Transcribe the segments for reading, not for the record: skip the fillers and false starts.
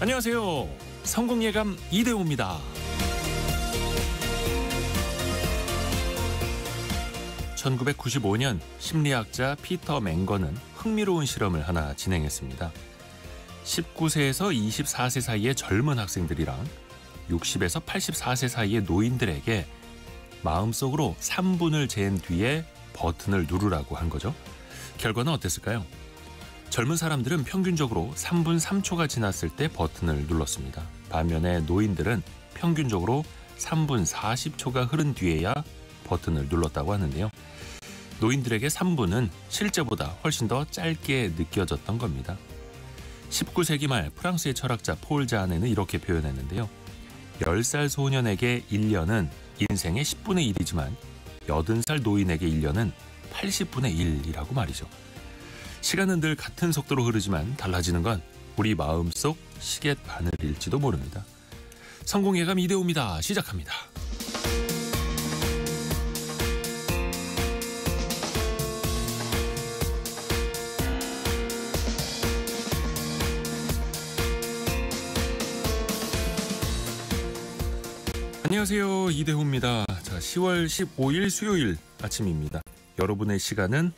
안녕하세요. 성공예감 이대호입니다. 1995년 심리학자 피터 맹거는 흥미로운 실험을 하나 진행했습니다. 19세에서 24세 사이의 젊은 학생들이랑 60에서 84세 사이의 노인들에게 마음속으로 3분을 잰 뒤에 버튼을 누르라고 한 거죠. 결과는 어땠을까요? 젊은 사람들은 평균적으로 3분 3초가 지났을 때 버튼을 눌렀습니다. 반면에 노인들은 평균적으로 3분 40초가 흐른 뒤에야 버튼을 눌렀다고 하는데요. 노인들에게 3분은 실제보다 훨씬 더 짧게 느껴졌던 겁니다. 19세기 말 프랑스의 철학자 폴 자네는 이렇게 표현했는데요. 10살 소년에게 1년은 인생의 10분의 1이지만 80살 노인에게 1년은 80분의 1이라고 말이죠. 시간은 늘 같은 속도로 흐르지만 달라지는 건 우리 마음속 시계바늘일지도 모릅니다. 성공예감 이대호입니다. 시작합니다. 안녕하세요. 이대호입니다. 자, 10월 15일 수요일 아침입니다. 여러분의 시간은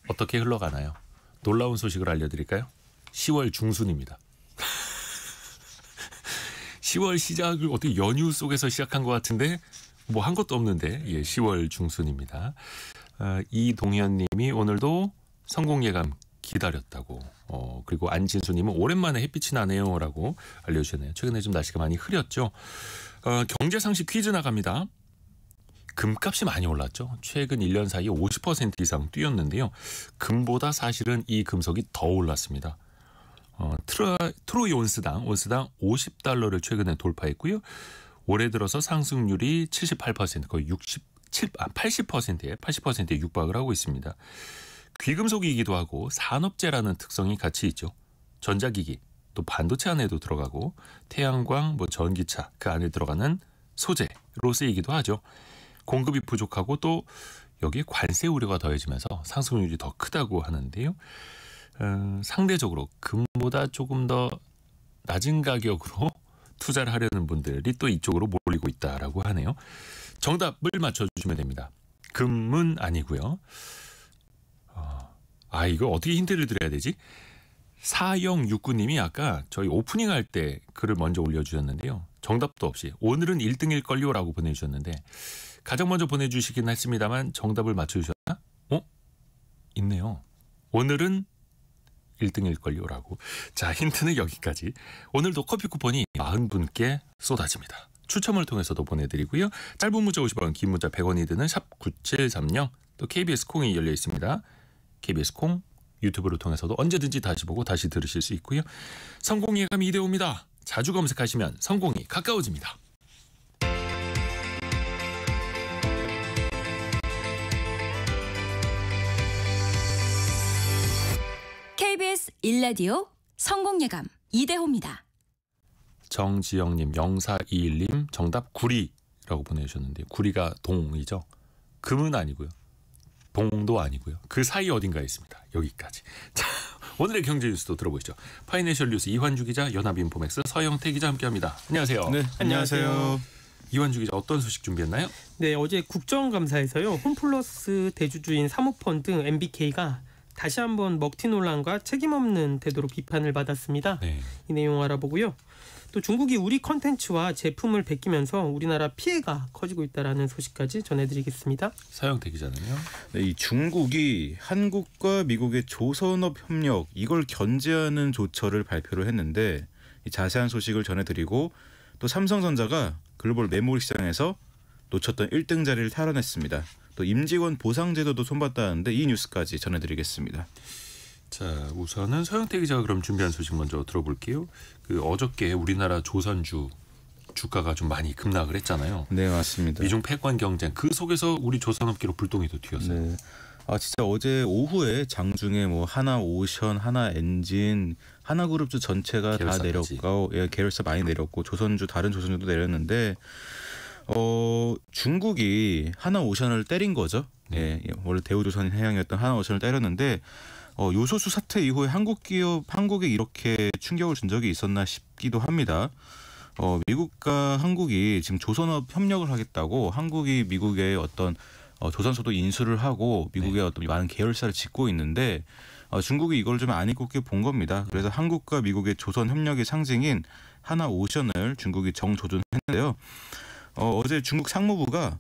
어떻게 흘러가나요? 놀라운 소식을 알려드릴까요? 10월 중순입니다. 10월 시작을 어떻게 연휴 속에서 시작한 것 같은데 뭐 한 것도 없는데 10월 중순입니다. 이동현님이 오늘도 성공예감 기다렸다고 그리고 안진수님은 오랜만에 햇빛이 나네요 라고 알려주셨네요. 최근에 좀 날씨가 많이 흐렸죠. 경제상식 퀴즈 나갑니다. 금값이 많이 올랐죠. 최근 1년 사이에 50% 이상 뛰었는데요. 금보다 사실은 이 금속이 더 올랐습니다. 트로이 온스당 50달러를 최근에 돌파했고요. 올해 들어서 상승률이 78%, 거의 80%에 육박을 하고 있습니다. 귀금속이기도 하고 산업재라는 특성이 같이 있죠. 전자기기, 또 반도체 안에도 들어가고 태양광, 전기차 그 안에 들어가는 소재로 쓰이기도 하죠. 공급이 부족하고 또 여기에 관세 우려가 더해지면서 상승률이 더 크다고 하는데요. 상대적으로 금보다 조금 더 낮은 가격으로 투자를 하려는 분들이 또 이쪽으로 몰리고 있다라고 하네요. 정답을 맞춰주시면 됩니다. 금은 아니고요. 이거 어떻게 힌트를 드려야 되지? 4069님이 아까 저희 오프닝 할 때 글을 먼저 올려주셨는데요. 정답도 없이 오늘은 1등일걸요 라고 보내주셨는데 가장 먼저 보내주시긴 했습니다만 정답을 맞춰주셨나? 있네요. 오늘은 1등일걸요 라고. 자, 힌트는 여기까지. 오늘도 커피 쿠폰이 40분께 쏟아집니다. 추첨을 통해서도 보내드리고요. 짧은 문자 50원, 긴 문자 100원이 드는 샵 9730, 또 KBS 콩이 열려 있습니다. KBS 콩 유튜브를 통해서도 언제든지 다시 보고 다시 들으실 수 있고요. 성공예감 이대호입니다. 자주 검색하시면 성공이 가까워집니다. KBS 1라디오 성공예감 이대호입니다. 정지영님, 0421님 정답 구리라고 보내주셨는데 구리가 동이죠. 금은 아니고요. 동도 아니고요. 그 사이 어딘가에 있습니다. 여기까지. 자, 오늘의 경제 뉴스도 들어보시죠. 파이낸셜 뉴스 이환주 기자, 연합인포맥스 서영태 기자 함께합니다. 안녕하세요. 네, 안녕하세요. 이환주 기자 어떤 소식 준비했나요? 네, 어제 국정감사에서요. 홈플러스 대주주인 사모펀드 MBK가 다시 한번 먹튀 논란과 책임없는 태도로 비판을 받았습니다. 네. 이 내용 알아보고요. 또 중국이 우리 컨텐츠와 제품을 베끼면서 우리나라 피해가 커지고 있다는 소식까지 전해드리겠습니다. 서영태 기자는요? 네, 이 중국이 한국과 미국의 조선업 협력 이걸 견제하는 조처를 발표를 했는데 이 자세한 소식을 전해드리고 또 삼성전자가 글로벌 메모리 시장에서 놓쳤던 1등 자리를 탈환했습니다. 또 임직원 보상제도도 손봤다는데 이 뉴스까지 전해드리겠습니다. 자, 우선은 서영태 기자가 그럼 준비한 소식 먼저 들어볼게요. 어저께 우리나라 조선주 주가가 좀 많이 급락을 했잖아요. 네, 맞습니다. 미중 패권 경쟁 그 속에서 우리 조선업계로 불똥이 또 튀었어요. 네. 진짜 어제 오후에 장중에 하나오션, 하나엔진, 하나그룹주 전체가 다 내렸고, 계열사 많이 내렸고 조선주 다른 조선주도 내렸는데 중국이 하나오션을 때린 거죠. 원래 대우조선해양이었던 하나오션을 때렸는데 요소수 사태 이후에 한국에 이렇게 충격을 준 적이 있었나 싶기도 합니다. 미국과 한국이 지금 조선업 협력을 하겠다고 한국이 미국의 어떤 조선소도 인수를 하고 미국의 어떤 많은 계열사를 짓고 있는데 중국이 이걸 좀 안 입고 본 겁니다. 그래서 한국과 미국의 조선 협력의 상징인 하나오션을 중국이 정조준했는데요. 어제 중국 상무부가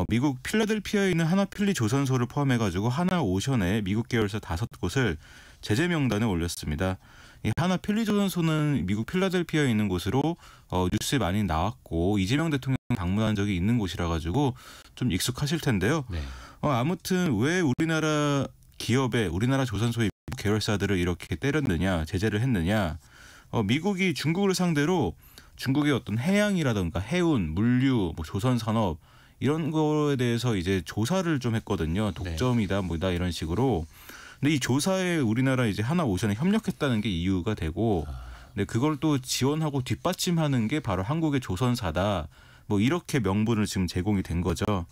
미국 필라델피아에 있는 하나필리 조선소를 포함해가지고 하나오션의 미국 계열사 5곳을 제재 명단에 올렸습니다. 이 하나필리 조선소는 미국 필라델피아에 있는 곳으로 뉴스에 많이 나왔고 이재명 대통령 방문한 적이 있는 곳이라 가지고 좀 익숙하실 텐데요. 네. 아무튼 왜 우리나라 기업에 우리나라 조선소의 미국 계열사들을 이렇게 때렸느냐, 제재를 했느냐? 미국이 중국을 상대로 중국의 어떤 해양이라든가 해운, 물류, 뭐 조선산업 이런 거에 대해서 이제 조사를 좀 했거든요. 독점이다, 뭐다 이런 식으로. 근데 이 조사에 우리나라 이제 하나오션에 협력했다는 게 이유가 되고, 근데 그걸 또 지원하고 뒷받침하는 게 바로 한국의 조선사다. 뭐 이렇게 명분을 지금 제공이 된 거죠.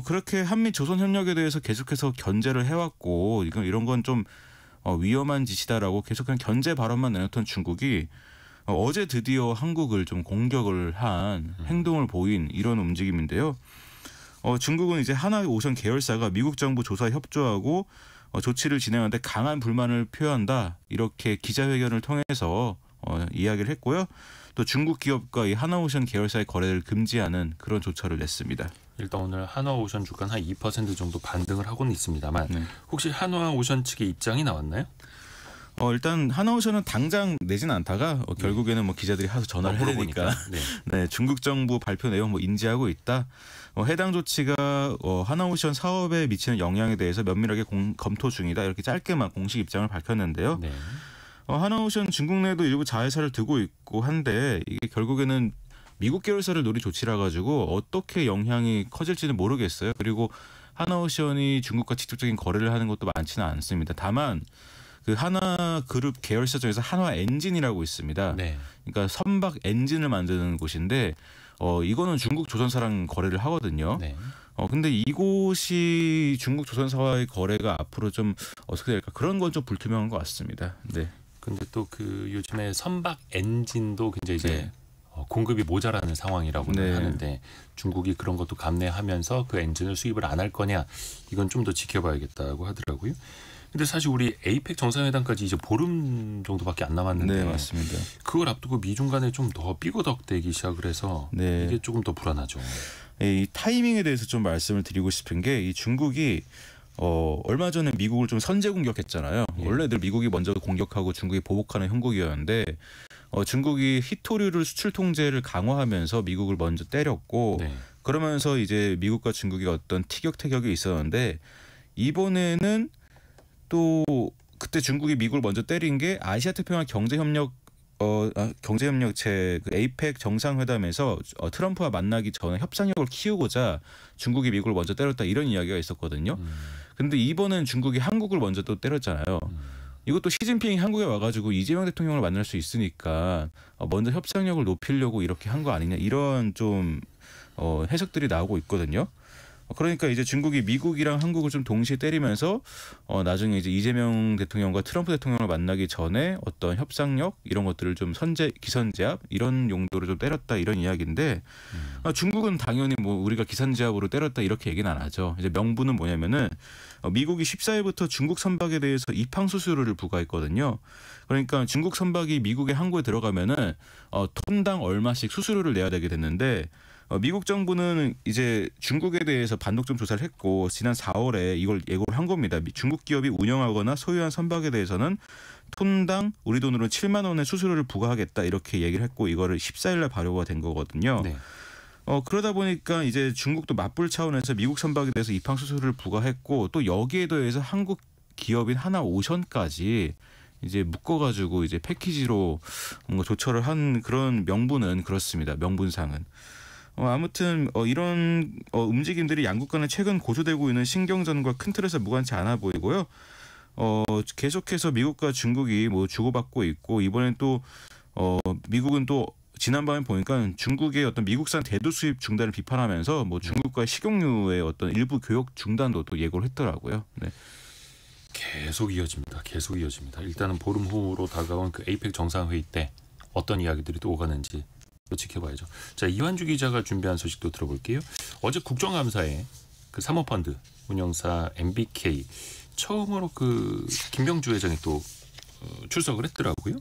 그렇게 한미 조선 협력에 대해서 계속해서 견제를 해왔고, 이런 건 좀 위험한 짓이다라고 계속 그냥 견제 발언만 내놨던 중국이 어제 드디어 한국을 좀 공격을 한 행동을 보인 이런 움직임인데요. 중국은 이제 하나오션 계열사가 미국 정부 조사에 협조하고 조치를 진행하는데 강한 불만을 표한다 이렇게 기자회견을 통해서 이야기를 했고요. 또 중국 기업과 이 하나오션 계열사의 거래를 금지하는 그런 조처를 냈습니다. 일단 오늘 한화오션 주가는 한 2% 정도 반등을 하고는 있습니다.만 혹시 한화오션 측의 입장이 나왔나요? 일단 하나오션은 당장 내진 않다가 결국에는 뭐 기자들이 하서 전화를 해야 되니까 네, 중국 정부 발표 내용 뭐 인지하고 있다. 해당 조치가 하나오션 사업에 미치는 영향에 대해서 면밀하게 검토 중이다. 이렇게 짧게만 공식 입장을 밝혔는데요. 네. 하나오션 중국 내에도 일부 자회사를 두고 있고 한데 이게 결국에는 미국 계열사를 노린 조치라 가지고 어떻게 영향이 커질지는 모르겠어요. 그리고 하나오션이 중국과 직접적인 거래를 하는 것도 많지는 않습니다. 다만 그 하나그룹 계열사 중에서 한화엔진이라고 있습니다. 네. 그러니까 선박 엔진을 만드는 곳인데 이거는 중국 조선사랑 거래를 하거든요. 네. 근데 이곳이 중국 조선사와의 거래가 앞으로 좀 어떻게 될까 그런 건 좀 불투명한 것 같습니다. 네. 근데 또 그 요즘에 선박 엔진도 굉장히 이제 공급이 모자라는 상황이라고는 하는데 중국이 그런 것도 감내하면서 그 엔진을 수입을 안 할 거냐 이건 좀 더 지켜봐야겠다고 하더라고요. 근데 사실 우리 에이펙 정상회담까지 이제 보름 정도밖에 안 남았는데 네, 맞습니다. 그걸 앞두고 미중 간에 좀 더 삐거덕대기 시작을 해서 이게 조금 더 불안하죠. 이 타이밍에 대해서 좀 말씀을 드리고 싶은 게 이 중국이 얼마 전에 미국을 좀 선제 공격했잖아요. 원래 늘 미국이 먼저 공격하고 중국이 보복하는 형국이었는데 중국이 히토류를 수출 통제를 강화하면서 미국을 먼저 때렸고 그러면서 이제 미국과 중국이 어떤 티격태격이 있었는데 이번에는 또 그때 중국이 미국을 먼저 때린 게 아시아태평양 경제협력체 그 에이펙 정상회담에서 트럼프와 만나기 전에 협상력을 키우고자 중국이 미국을 먼저 때렸다 이런 이야기가 있었거든요. 근데 이번엔 중국이 한국을 먼저 또 때렸잖아요. 이것도 시진핑이 한국에 와가지고 이재명 대통령을 만날 수 있으니까 먼저 협상력을 높이려고 이렇게 한 거 아니냐 이런 좀 해석들이 나오고 있거든요. 그러니까 이제 중국이 미국이랑 한국을 좀 동시에 때리면서 나중에 이제 이재명 대통령과 트럼프 대통령을 만나기 전에 어떤 협상력 이런 것들을 좀 기선제압 이런 용도로 좀 때렸다 이런 이야기인데 중국은 당연히 뭐 우리가 기선제압으로 때렸다 이렇게 얘기는 안 하죠. 이제 명분은 뭐냐면은 미국이 14일부터 중국 선박에 대해서 입항 수수료를 부과했거든요. 그러니까 중국 선박이 미국의 항구에 들어가면은 톤당 얼마씩 수수료를 내야 되게 됐는데 미국 정부는 이제 중국에 대해서 반독점 조사를 했고 지난 4월에 이걸 예고를 한 겁니다. 중국 기업이 운영하거나 소유한 선박에 대해서는 톤당 우리 돈으로 7만 원의 수수료를 부과하겠다 이렇게 얘기를 했고 이거를 14일 날 발효가 된 거거든요. 네. 그러다 보니까 이제 중국도 맞불 차원에서 미국 선박에 대해서 입항 수수료를 부과했고 또 여기에 더해서 한국 기업인 하나오션까지 이제 묶어가지고 이제 패키지로 뭔가 조처를 한 그런 명분은 그렇습니다. 명분상은. 아무튼 이런 움직임들이 양국 간에 최근 고조되고 있는 신경전과 큰 틀에서 무관치 않아 보이고요. 계속해서 미국과 중국이 뭐 주고받고 있고 이번엔 또 미국은 또 지난밤에 보니까 중국의 어떤 미국산 대두 수입 중단을 비판하면서 뭐 중국과 식용유의 어떤 일부 교역 중단도 또 예고를 했더라고요. 네. 계속 이어집니다. 계속 이어집니다. 일단은 보름 후로 다가온 그 에이펙 정상회의 때 어떤 이야기들이 또 오가는지 또 지켜봐야죠. 자, 이완주 기자가 준비한 소식도 들어볼게요. 어제 국정감사에 그 사모펀드 운영사 MBK 처음으로 그 김병주 회장이 또 출석을 했더라고요.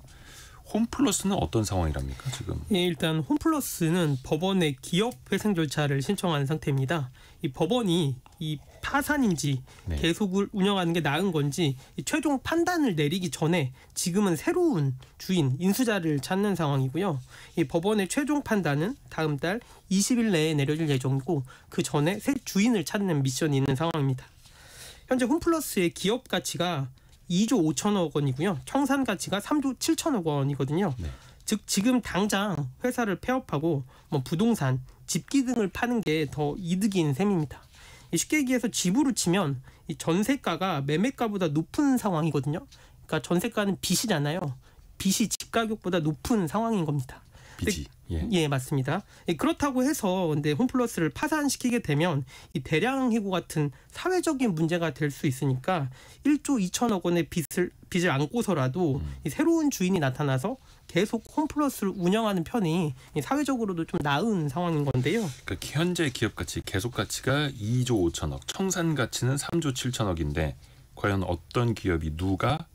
홈플러스는 어떤 상황이랍니까 지금? 예, 일단 홈플러스는 법원에 기업 회생 절차를 신청한 상태입니다. 이 법원이 이 파산인지 네. 계속을 운영하는 게 나은 건지 이 최종 판단을 내리기 전에 지금은 새로운 주인 인수자를 찾는 상황이고요. 이 법원의 최종 판단은 다음 달 20일 내에 내려질 예정이고 그 전에 새 주인을 찾는 미션이 있는 상황입니다. 현재 홈플러스의 기업 가치가 2조 5천억 원이고요. 청산 가치가 3조 7천억 원이거든요. 네. 즉 지금 당장 회사를 폐업하고 뭐 부동산, 집기 등을 파는 게 더 이득인 셈입니다. 쉽게 얘기해서 집으로 치면 이 전세가가 매매가보다 높은 상황이거든요. 그러니까 전세가는 빚이잖아요. 빚이 집 가격보다 높은 상황인 겁니다. 빚이. 예. 예, 맞습니다. 그렇다고 해서 근데 홈플러스를 파산시키게 되면 이 대량 해고 같은 사회적인 문제가 될 수 있으니까 1조 2천억 원의 빚을 안고서라도 이 새로운 주인이 나타나서 계속 홈플러스를 운영하는 편이 사회적으로도 좀 나은 상황인 건데요. 그러니까 현재 기업 가치, 계속 가치가 2조 5천억, 청산 가치는 3조 7천억인데 과연 어떤 기업이 누가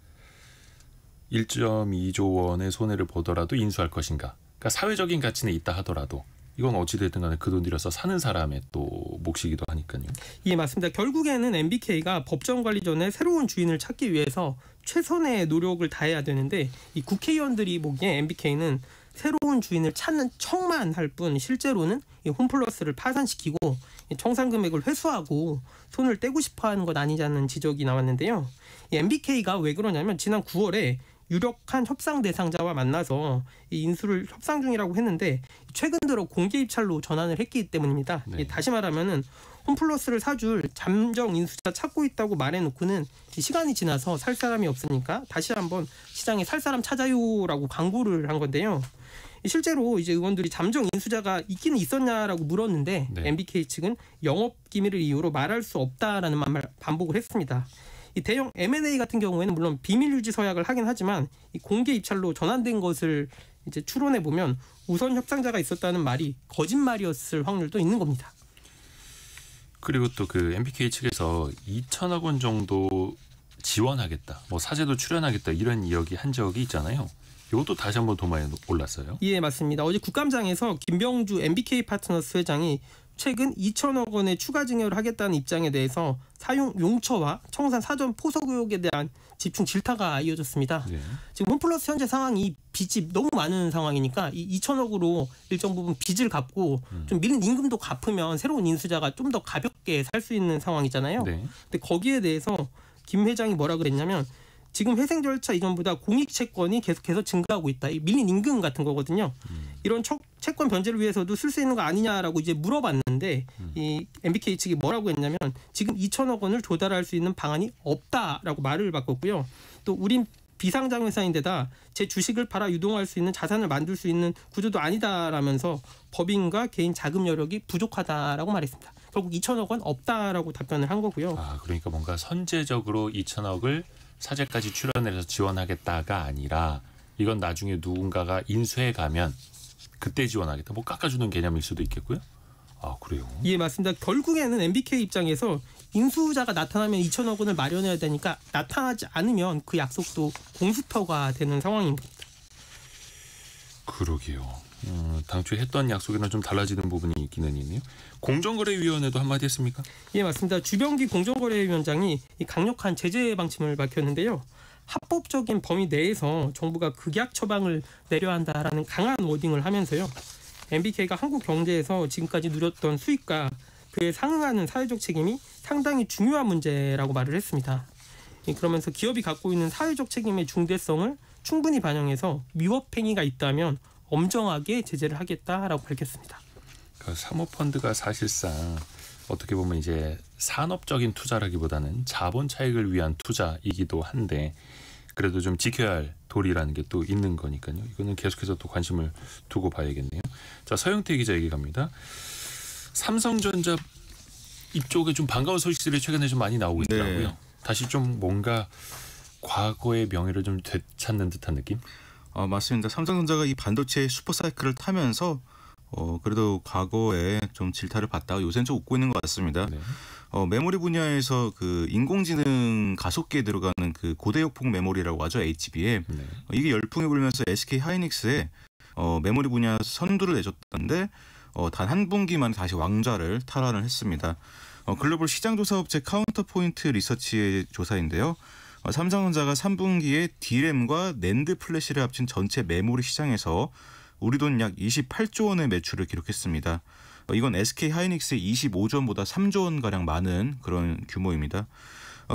1.2조 원의 손해를 보더라도 인수할 것인가? 그러니까 사회적인 가치는 있다 하더라도 이건 어찌됐든 간에 그 돈 들여서 사는 사람의 또 몫이기도 하니까요. 예, 맞습니다. 결국에는 MBK가 법정 관리 전에 새로운 주인을 찾기 위해서 최선의 노력을 다해야 되는데 이 국회의원들이 보기에 MBK는 새로운 주인을 찾는 척만 할 뿐 실제로는 이 홈플러스를 파산시키고 청산 금액을 회수하고 손을 떼고 싶어하는 것 아니냐는 지적이 나왔는데요. 이 MBK가 왜 그러냐면 지난 9월에 유력한 협상 대상자와 만나서 이 인수를 협상 중이라고 했는데 최근 들어 공개 입찰로 전환을 했기 때문입니다. 네. 다시 말하면은 홈플러스를 사줄 잠정 인수자 찾고 있다고 말해놓고는 시간이 지나서 살 사람이 없으니까 다시 한번 시장에 살 사람 찾아요라고 광고를 한 건데요. 실제로 이제 의원들이 잠정 인수자가 있기는 있었냐라고 물었는데 네. MBK 측은 영업 기밀을 이유로 말할 수 없다라는 말 반복을 했습니다. 이 대형 M&A 같은 경우에는 물론 비밀 유지 서약을 하긴 하지만 이 공개 입찰로 전환된 것을 이제 추론해 보면 우선 협상자가 있었다는 말이 거짓말이었을 확률도 있는 겁니다. 그리고 또 그 MBK 측에서 2천억 원 정도 지원하겠다, 뭐 사재도 출연하겠다 이런 이야기 한 적이 있잖아요. 이것도 다시 한번 도마에 올랐어요. 예, 맞습니다. 어제 국감장에서 김병주 MBK 파트너스 회장이 최근 2천억 원의 추가 증여를 하겠다는 입장에 대해서 사용 용처와 청산 사전 포석 의혹에 대한 집중 질타가 이어졌습니다. 네. 지금 홈플러스 현재 상황이 빚이 너무 많은 상황이니까 이 2천억으로 일정 부분 빚을 갚고 좀 밀린 임금도 갚으면 새로운 인수자가 좀 더 가볍게 살 수 있는 상황이잖아요. 네. 근데 거기에 대해서 김 회장이 뭐라 그랬냐면 지금 회생 절차 이전보다 공익 채권이 계속해서 증가하고 있다. 이 밀린 임금 같은 거거든요. 이런 채권 변제를 위해서도 쓸 수 있는 거 아니냐라고 이제 물어봤는데 이 MBK 측이 뭐라고 했냐면 지금 2천억 원을 조달할 수 있는 방안이 없다라고 말을 바꿨고요. 또 우린 비상장 회사인데다 제 주식을 팔아 유동할 수 있는 자산을 만들 수 있는 구조도 아니다라면서 법인과 개인 자금 여력이 부족하다라고 말했습니다. 결국 2천억 원 없다라고 답변을 한 거고요. 아, 그러니까 뭔가 선제적으로 2천억을 사재까지 출연해서 지원하겠다가 아니라 이건 나중에 누군가가 인수해 가면 그때 지원하겠다. 뭐 깎아주는 개념일 수도 있겠고요. 아, 그래요? 예, 맞습니다. 결국에는 MBK 입장에서 인수자가 나타나면 2천억 원을 마련해야 되니까 나타나지 않으면 그 약속도 공수표가 되는 상황입니다. 그러게요. 당초에 했던 약속이랑 좀 달라지는 부분이 있기는 있네요. 공정거래위원회도 한마디 했습니까? 예, 맞습니다. 주병기 공정거래위원장이 이 강력한 제재 방침을 밝혔는데요. 합법적인 범위 내에서 정부가 극약 처방을 내려야 한다라는 강한 워딩을 하면서요. MBK가 한국 경제에서 지금까지 누렸던 수익과 그에 상응하는 사회적 책임이 상당히 중요한 문제라고 말을 했습니다. 그러면서 기업이 갖고 있는 사회적 책임의 중대성을 충분히 반영해서 위법 행위가 있다면 엄정하게 제재를 하겠다라고 밝혔습니다. 그 사모펀드가 사실상 어떻게 보면 이제 산업적인 투자라기보다는 자본 차익을 위한 투자이기도 한데 그래도 좀 지켜야 할 도리라는 게 또 있는 거니까요. 이거는 계속해서 또 관심을 두고 봐야겠네요. 자, 서영태 기자 얘기 갑니다. 삼성전자 이쪽에 좀 반가운 소식들이 최근에 좀 많이 나오고 있더라고요. 다시 좀 뭔가 과거의 명예를 좀 되찾는 듯한 느낌? 맞습니다. 삼성전자가 이 반도체 슈퍼사이클을 타면서 그래도 과거에 좀 질타를 받다가 요새는 좀 웃고 있는 것 같습니다. 네. 메모리 분야에서 그 인공지능 가속기에 들어가는 그 고대역폭 메모리라고 하죠. HBM. 네. 이게 열풍이 불면서 SK 하이닉스에 메모리 분야 선두를 내줬던데 단 한 분기만 다시 왕좌를 탈환을 했습니다. 글로벌 시장조사업체 카운터포인트 리서치의 조사인데요. 삼성전자가 3분기에 D램과 낸드 플래시를 합친 전체 메모리 시장에서 우리 돈 약 28조 원의 매출을 기록했습니다. 이건 SK 하이닉스의 25조 원보다 3조 원가량 많은 그런 규모입니다.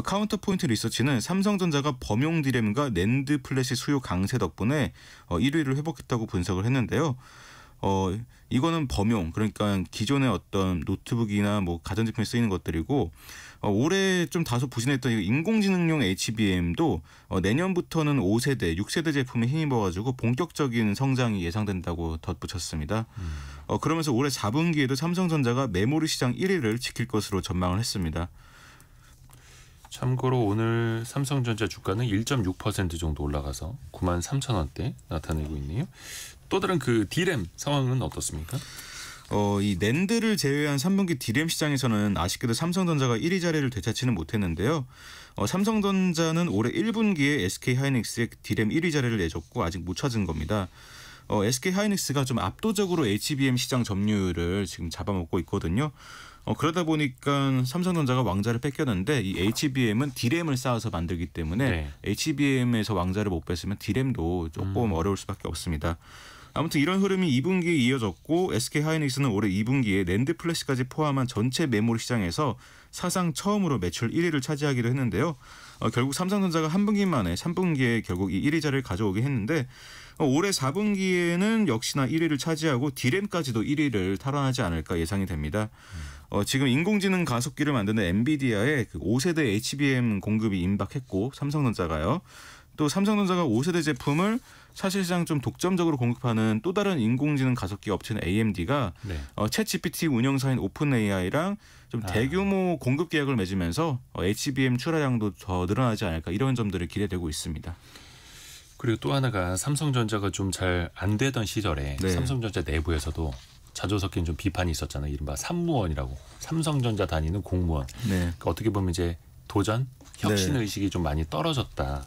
카운터포인트 리서치는 삼성전자가 범용 D램과 낸드 플래시 수요 강세 덕분에 1위를 회복했다고 분석을 했는데요. 이거는 범용, 그러니까 기존의 어떤 노트북이나 뭐 가전제품에 쓰이는 것들이고 올해 좀 다소 부진했던 인공지능용 HBM도 내년부터는 5세대, 6세대 제품에 힘입어가지고 본격적인 성장이 예상된다고 덧붙였습니다. 그러면서 올해 4분기에도 삼성전자가 메모리 시장 1위를 지킬 것으로 전망을 했습니다. 참고로 오늘 삼성전자 주가는 1.6% 정도 올라가서 93,000원대 나타내고 있네요. 또 다른 그 D램 상황은 어떻습니까? 이 낸드를 제외한 3분기 D램 시장에서는 아쉽게도 삼성전자가 1위 자리를 되찾지는 못했는데요. 삼성전자는 올해 1분기에 SK 하이닉스의 D램 1위 자리를 내줬고 아직 못 찾은 겁니다. SK 하이닉스가 좀 압도적으로 HBM 시장 점유율을 지금 잡아먹고 있거든요. 그러다 보니까 삼성전자가 왕좌를 뺏겼는데 이 HBM은 D램을 쌓아서 만들기 때문에 네. HBM에서 왕좌를 못 뺐으면 D램도 조금 어려울 수밖에 없습니다. 아무튼 이런 흐름이 2분기에 이어졌고 SK 하이닉스는 올해 2분기에 낸드 플래시까지 포함한 전체 메모리 시장에서 사상 처음으로 매출 1위를 차지하기도 했는데요. 결국 삼성전자가 한 분기 만에 3분기에 결국 이 1위 자리를 가져오긴 했는데 올해 4분기에는 역시나 1위를 차지하고 D램까지도 1위를 탈환하지 않을까 예상이 됩니다. 지금 인공지능 가속기를 만드는 엔비디아의 그 5세대 HBM 공급이 임박했고 삼성전자가요. 또 삼성전자가 5세대 제품을 사실상 좀 독점적으로 공급하는 또 다른 인공지능 가속기 업체는 AMD가 네. 챗GPT 운영사인 오픈AI랑 좀 대규모 공급 계약을 맺으면서 HBM 출하량도 더 늘어나지 않을까 이런 점들이 기대되고 있습니다. 그리고 또 하나가 삼성전자가 좀 잘 안 되던 시절에 네. 삼성전자 내부에서도 자주 섞인 좀 비판이 있었잖아요. 이른바 삼무원이라고. 삼성전자 다니는 공무원. 네. 그러니까 어떻게 보면 이제 도전, 혁신 네. 의식이 좀 많이 떨어졌다.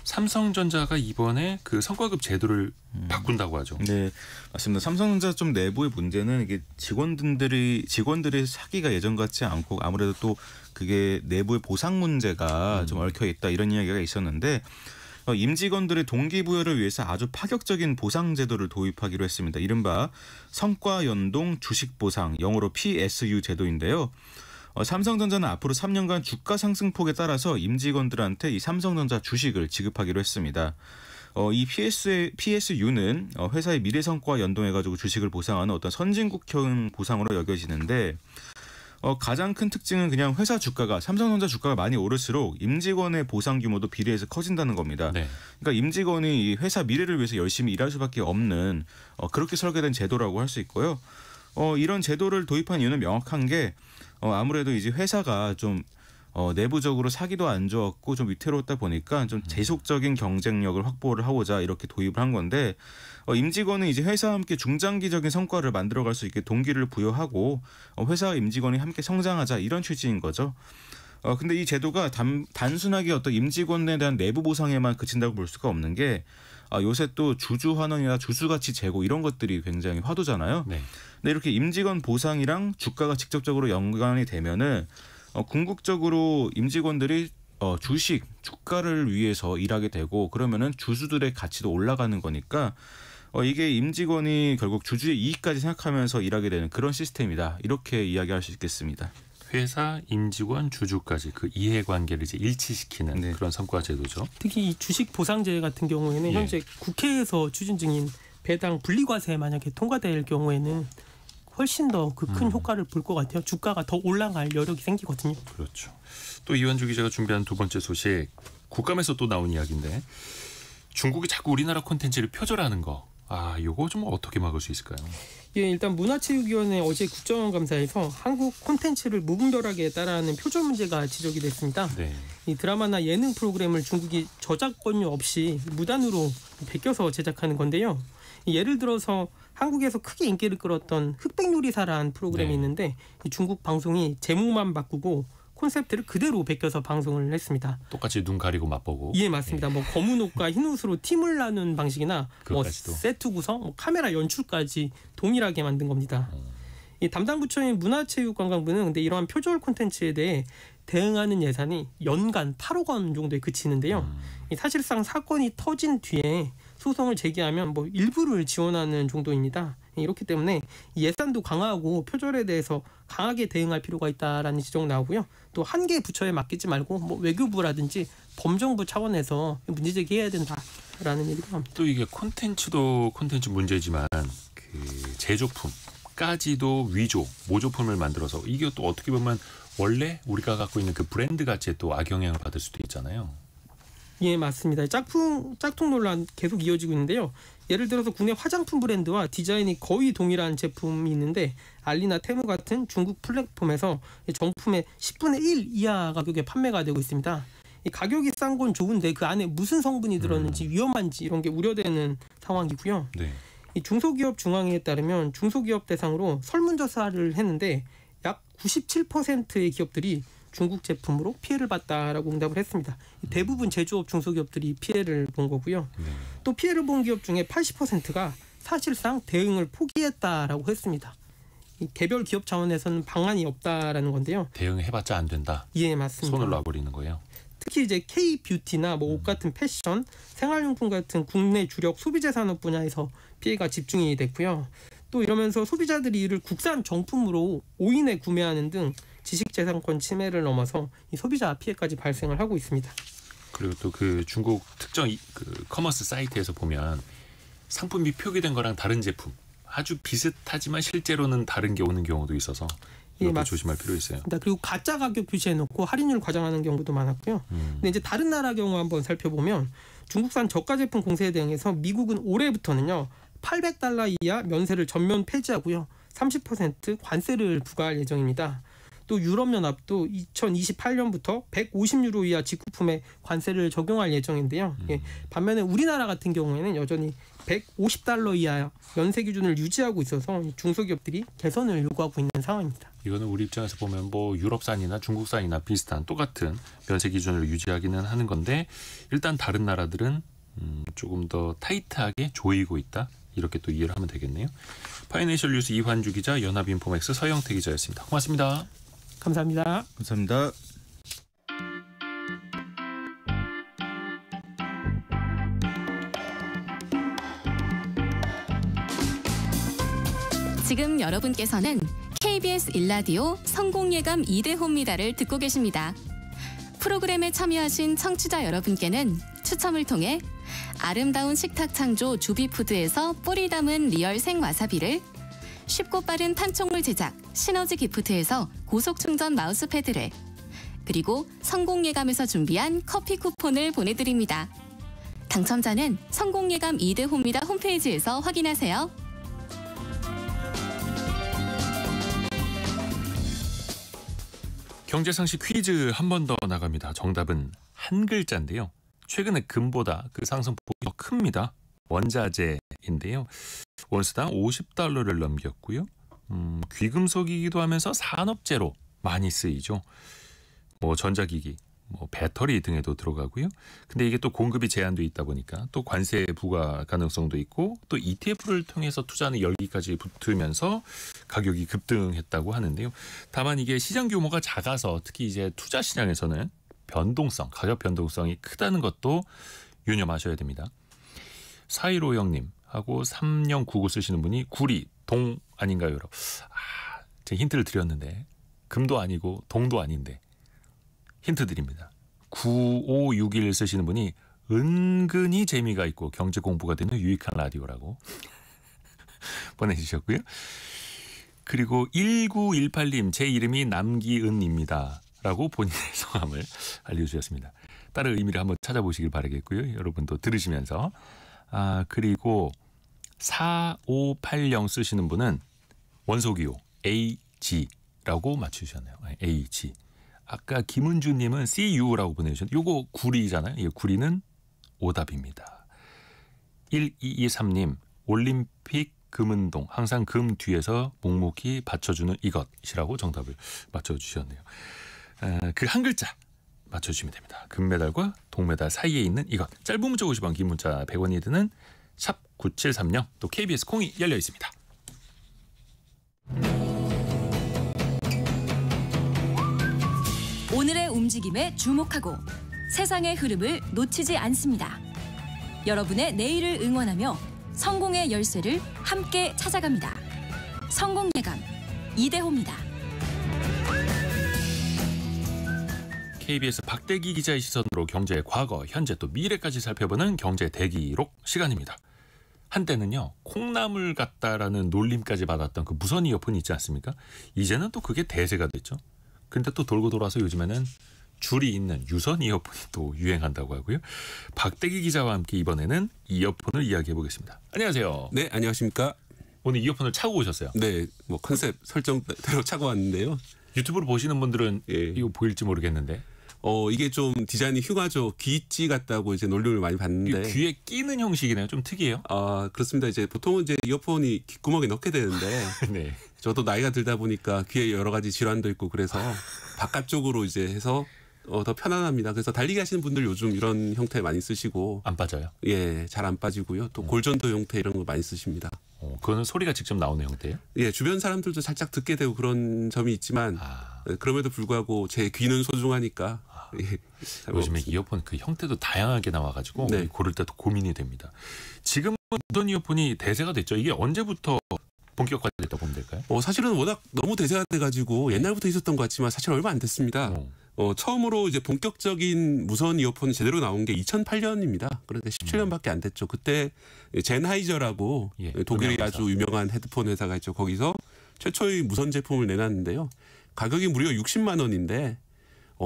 삼성전자가 이번에 그 성과급 제도를 바꾼다고 하죠. 네, 맞습니다. 삼성전자 좀 내부의 문제는 이게 직원들의 사기가 예전 같지 않고 아무래도 또 그게 내부의 보상 문제가 좀 얽혀 있다 이런 이야기가 있었는데 임직원들의 동기부여를 위해서 아주 파격적인 보상 제도를 도입하기로 했습니다. 이른바 성과 연동 주식 보상, 영어로 PSU 제도인데요. 삼성전자는 앞으로 3년간 주가 상승폭에 따라서 임직원들한테 이 삼성전자 주식을 지급하기로 했습니다. 이 PSU는 회사의 미래 성과 연동해가지고 주식을 보상하는 어떤 선진국형 보상으로 여겨지는데 가장 큰 특징은 그냥 회사 주가가 삼성전자 주가가 많이 오를수록 임직원의 보상 규모도 비례해서 커진다는 겁니다. 네. 그러니까 임직원이 이 회사 미래를 위해서 열심히 일할 수밖에 없는 그렇게 설계된 제도라고 할 수 있고요. 이런 제도를 도입한 이유는 명확한 게 아무래도 이제 회사가 좀 내부적으로 사기도 안 좋았고 좀 위태로웠다 보니까 좀 지속적인 경쟁력을 확보를 하고자 이렇게 도입을 한 건데 임직원은 이제 회사와 함께 중장기적인 성과를 만들어갈 수 있게 동기를 부여하고 회사와 임직원이 함께 성장하자 이런 취지인 거죠. 근데 이 제도가 단순하게 어떤 임직원에 대한 내부 보상에만 그친다고 볼 수가 없는 게 요새 또 주주 환원이나 주주가치 제고 이런 것들이 굉장히 화두잖아요. 네. 근데 이렇게 임직원 보상이랑 주가가 직접적으로 연관이 되면은 궁극적으로 임직원들이 주가를 위해서 일하게 되고 그러면은 주주들의 가치도 올라가는 거니까 이게 임직원이 결국 주주의 이익까지 생각하면서 일하게 되는 그런 시스템이다. 이렇게 이야기할 수 있겠습니다. 회사, 임직원, 주주까지 그 이해관계를 이제 일치시키는 네. 그런 성과 제도죠. 특히 이 주식 보상제 같은 경우에는 현재 국회에서 추진 중인 배당 분리과세 만약에 통과될 경우에는 훨씬 더 그 큰 효과를 볼 것 같아요. 주가가 더 올라갈 여력이 생기거든요. 그렇죠. 또 이완주 기자가 준비한 두 번째 소식, 국감에서 또 나온 이야기인데 중국이 자꾸 우리나라 콘텐츠를 표절하는 거. 요거 좀 어떻게 막을 수 있을까요? 예, 일단 문화체육위원회 어제 국정감사에서 한국 콘텐츠를 무분별하게 따라하는 표절 문제가 지적이 됐습니다. 네. 이 드라마나 예능 프로그램을 중국이 저작권료 없이 무단으로 베껴서 제작하는 건데요. 예를 들어서 한국에서 크게 인기를 끌었던 흑백요리사라는 프로그램이 네. 있는데 이 중국 방송이 제목만 바꾸고 콘셉트를 그대로 베껴서 방송을 했습니다. 똑같이 눈 가리고 맛보고. 예, 맞습니다. 뭐 검은 옷과 흰 옷으로 팀을 나눈 방식이나 뭐 그것까지도. 세트 구성, 뭐 카메라 연출까지 동일하게 만든 겁니다. 이 담당 부처인 문화체육관광부는 근데 이러한 표절 콘텐츠에 대해 대응하는 예산이 연간 8억 원 정도에 그치는데요. 이 사실상 사건이 터진 뒤에 소송을 제기하면 뭐 일부를 지원하는 정도입니다. 이렇기 때문에 예산도 강화하고 표절에 대해서 강하게 대응할 필요가 있다라는 지적 나오고요. 또 한 개 부처에 맡기지 말고 뭐 외교부라든지 범정부 차원에서 문제 제기해야 된다라는 얘기도 합니다. 또 이게 콘텐츠도 콘텐츠 문제지만 그 제조품까지도 위조, 모조품을 만들어서 이게 또 어떻게 보면 원래 우리가 갖고 있는 그 브랜드 가치에 또 악영향을 받을 수도 있잖아요. 예, 맞습니다. 짝퉁 논란 계속 이어지고 있는데요. 예를 들어서 국내 화장품 브랜드와 디자인이 거의 동일한 제품이 있는데 알리나 테무 같은 중국 플랫폼에서 정품의 10분의 1 이하 가격에 판매가 되고 있습니다. 이 가격이 싼 건 좋은데 그 안에 무슨 성분이 들었는지 위험한지 이런 게 우려되는 상황이고요. 네. 이 중소기업 중앙회에 따르면 중소기업 대상으로 설문조사를 했는데 약 97%의 기업들이 중국 제품으로 피해를 봤다라고 응답을 했습니다. 대부분 제조업 중소기업들이 피해를 본 거고요. 또 피해를 본 기업 중에 80%가 사실상 대응을 포기했다라고 했습니다. 이 개별 기업 차원에서는 방안이 없다라는 건데요. 대응해봤자 안 된다. 예, 맞습니다. 손을 놔버리는 거예요. 특히 이제 K-뷰티나 뭐 옷 같은 패션, 생활용품 같은 국내 주력 소비재 산업 분야에서 피해가 집중이 됐고요. 또 이러면서 소비자들이 이를 국산 정품으로 오인해 구매하는 등 지식재산권 침해를 넘어서 이 소비자 피해까지 발생을 하고 있습니다. 그리고 또 그 중국 특정 그 커머스 사이트에서 보면 상품이 표기된 거랑 다른 제품 아주 비슷하지만 실제로는 다른 게 오는 경우도 있어서 이것도 예, 조심할 필요 있어요. 그리고 가짜 가격 표시해놓고 할인율 과장하는 경우도 많았고요. 근데 이제 다른 나라 경우 한번 살펴보면 중국산 저가 제품 공세에 대응해서 미국은 올해부터는요 $800 이하 면세를 전면 폐지하고요 30% 관세를 부과할 예정입니다. 또 유럽연합도 2028년부터 150유로 이하 직구품에 관세를 적용할 예정인데요. 예, 반면에 우리나라 같은 경우에는 여전히 $150 이하 면세 기준을 유지하고 있어서 중소기업들이 개선을 요구하고 있는 상황입니다. 이거는 우리 입장에서 보면 뭐 유럽산이나 중국산이나 비슷한 똑같은 면세 기준을 유지하기는 하는 건데 일단 다른 나라들은 조금 더 타이트하게 조이고 있다. 이렇게 또 이해를 하면 되겠네요. 파이낸셜 뉴스 이환주 기자, 연합인포맥스 서영태 기자였습니다. 고맙습니다. 감사합니다. 감사합니다. 지금 여러분께서는 KBS 일라디오 성공예감 2대호입니다를 듣고 계십니다. 프로그램에 참여하신 청취자 여러분께는 추첨을 통해 아름다운 식탁 창조 주비푸드에서 뿌리 담은 리얼 생와사비를, 쉽고 빠른 판촉물 제작 시너지 기프트에서 고속 충전 마우스패드를, 그리고 성공예감에서 준비한 커피 쿠폰을 보내드립니다. 당첨자는 성공예감 2대호입니다 홈페이지에서 확인하세요. 경제상식 퀴즈 한 번 더 나갑니다. 정답은 한 글자인데요. 최근에 금보다 그 상승폭이 더 큽니다. 원자재인데요. 원수당 $50를 넘겼고요. 귀금속이기도 하면서 산업재로 많이 쓰이죠. 뭐 전자기기, 뭐 배터리 등에도 들어가고요. 근데 이게 또 공급이 제한돼 있다 보니까 또 관세 부과 가능성도 있고 또 ETF를 통해서 투자하는 열기까지 붙으면서 가격이 급등했다고 하는데요. 다만 이게 시장 규모가 작아서 특히 이제 투자 시장에서는 변동성, 가격 변동성이 크다는 것도 유념하셔야 됩니다. 4150님하고 3099 쓰시는 분이 구리, 동 아닌가요? 여러분? 제가 힌트를 드렸는데 금도 아니고 동도 아닌데 힌트 드립니다. 9561 쓰시는 분이 은근히 재미가 있고 경제 공부가 되는 유익한 라디오라고 보내주셨고요. 그리고 1918님 제 이름이 남기은입니다. 라고 본인의 성함을 알려주셨습니다. 다른 의미를 한번 찾아보시길 바라겠고요. 여러분도 들으시면서. 그리고 4580 쓰시는 분은 원소기호 AG라고 맞추셨네요. AG. 아까 김은주님은 CU라고 보내주셨는데 요거 구리잖아요. 이 구리는 오답입니다. 1223님 올림픽 금은동 항상 금 뒤에서 묵묵히 받쳐주는 이것이라고 정답을 맞춰주셨네요. 그 한 글자 맞춰주시면 됩니다. 금메달과 동메달 사이에 있는 이것. 짧은 문자 50원, 긴 문자 100원이 드는 샵 9730 또 KBS 콩이 열려 있습니다. 오늘의 움직임에 주목하고 세상의 흐름을 놓치지 않습니다. 여러분의 내일을 응원하며 성공의 열쇠를 함께 찾아갑니다. 성공예감 이대호입니다. KBS 박대기 기자의 시선으로 경제의 과거, 현재 또 미래까지 살펴보는 경제 대기록 시간입니다. 한때는요 콩나물 같다라는 놀림까지 받았던 그 무선 이어폰 있지 않습니까? 이제는 또 그게 대세가 됐죠. 근데 또 돌고 돌아서 요즘에는 줄이 있는 유선 이어폰이 또 유행한다고 하고요. 박대기 기자와 함께 이번에는 이어폰을 이야기해 보겠습니다. 안녕하세요. 네, 안녕하십니까. 오늘 이어폰을 차고 오셨어요. 네, 뭐 컨셉 설정대로 차고 왔는데요. 유튜브로 보시는 분들은 이거 보일지 모르겠는데. 이게 좀 디자인이 흉하죠. 귀찌 같다고 이제 논림을 많이 받는데. 귀에 끼는 형식이네요. 좀 특이해요. 아, 그렇습니다. 이제 보통은 이제 이어폰이 귓구멍에 넣게 되는데. 네. 저도 나이가 들다 보니까 귀에 여러 가지 질환도 있고 그래서 바깥쪽으로 이제 해서 더 편안합니다. 그래서 달리기 하시는 분들 요즘 이런 형태 많이 쓰시고. 안 빠져요? 예, 잘 안 빠지고요. 또 골전도 형태 이런 거 많이 쓰십니다. 그거는 소리가 직접 나오는 형태예요? 예, 주변 사람들도 살짝 듣게 되고 그런 점이 있지만 그럼에도 불구하고 제 귀는 소중하니까. 예, 요즘에 이어폰 그 형태도 다양하게 나와가지고 네. 고를 때도 고민이 됩니다. 지금은 무선 이어폰이 대세가 됐죠. 이게 언제부터 본격화됐다고 보면 될까요? 사실은 워낙 너무 대세가 돼가지고 옛날부터 있었던 것 같지만 사실 얼마 안 됐습니다. 처음으로 이제 본격적인 무선 이어폰이 제대로 나온 게 2008년입니다. 그런데 17년밖에 안 됐죠. 그때 젠하이저라고 독일이 아주 유명한 헤드폰 회사가 있죠. 거기서 최초의 무선 제품을 내놨는데요. 가격이 무려 60만 원인데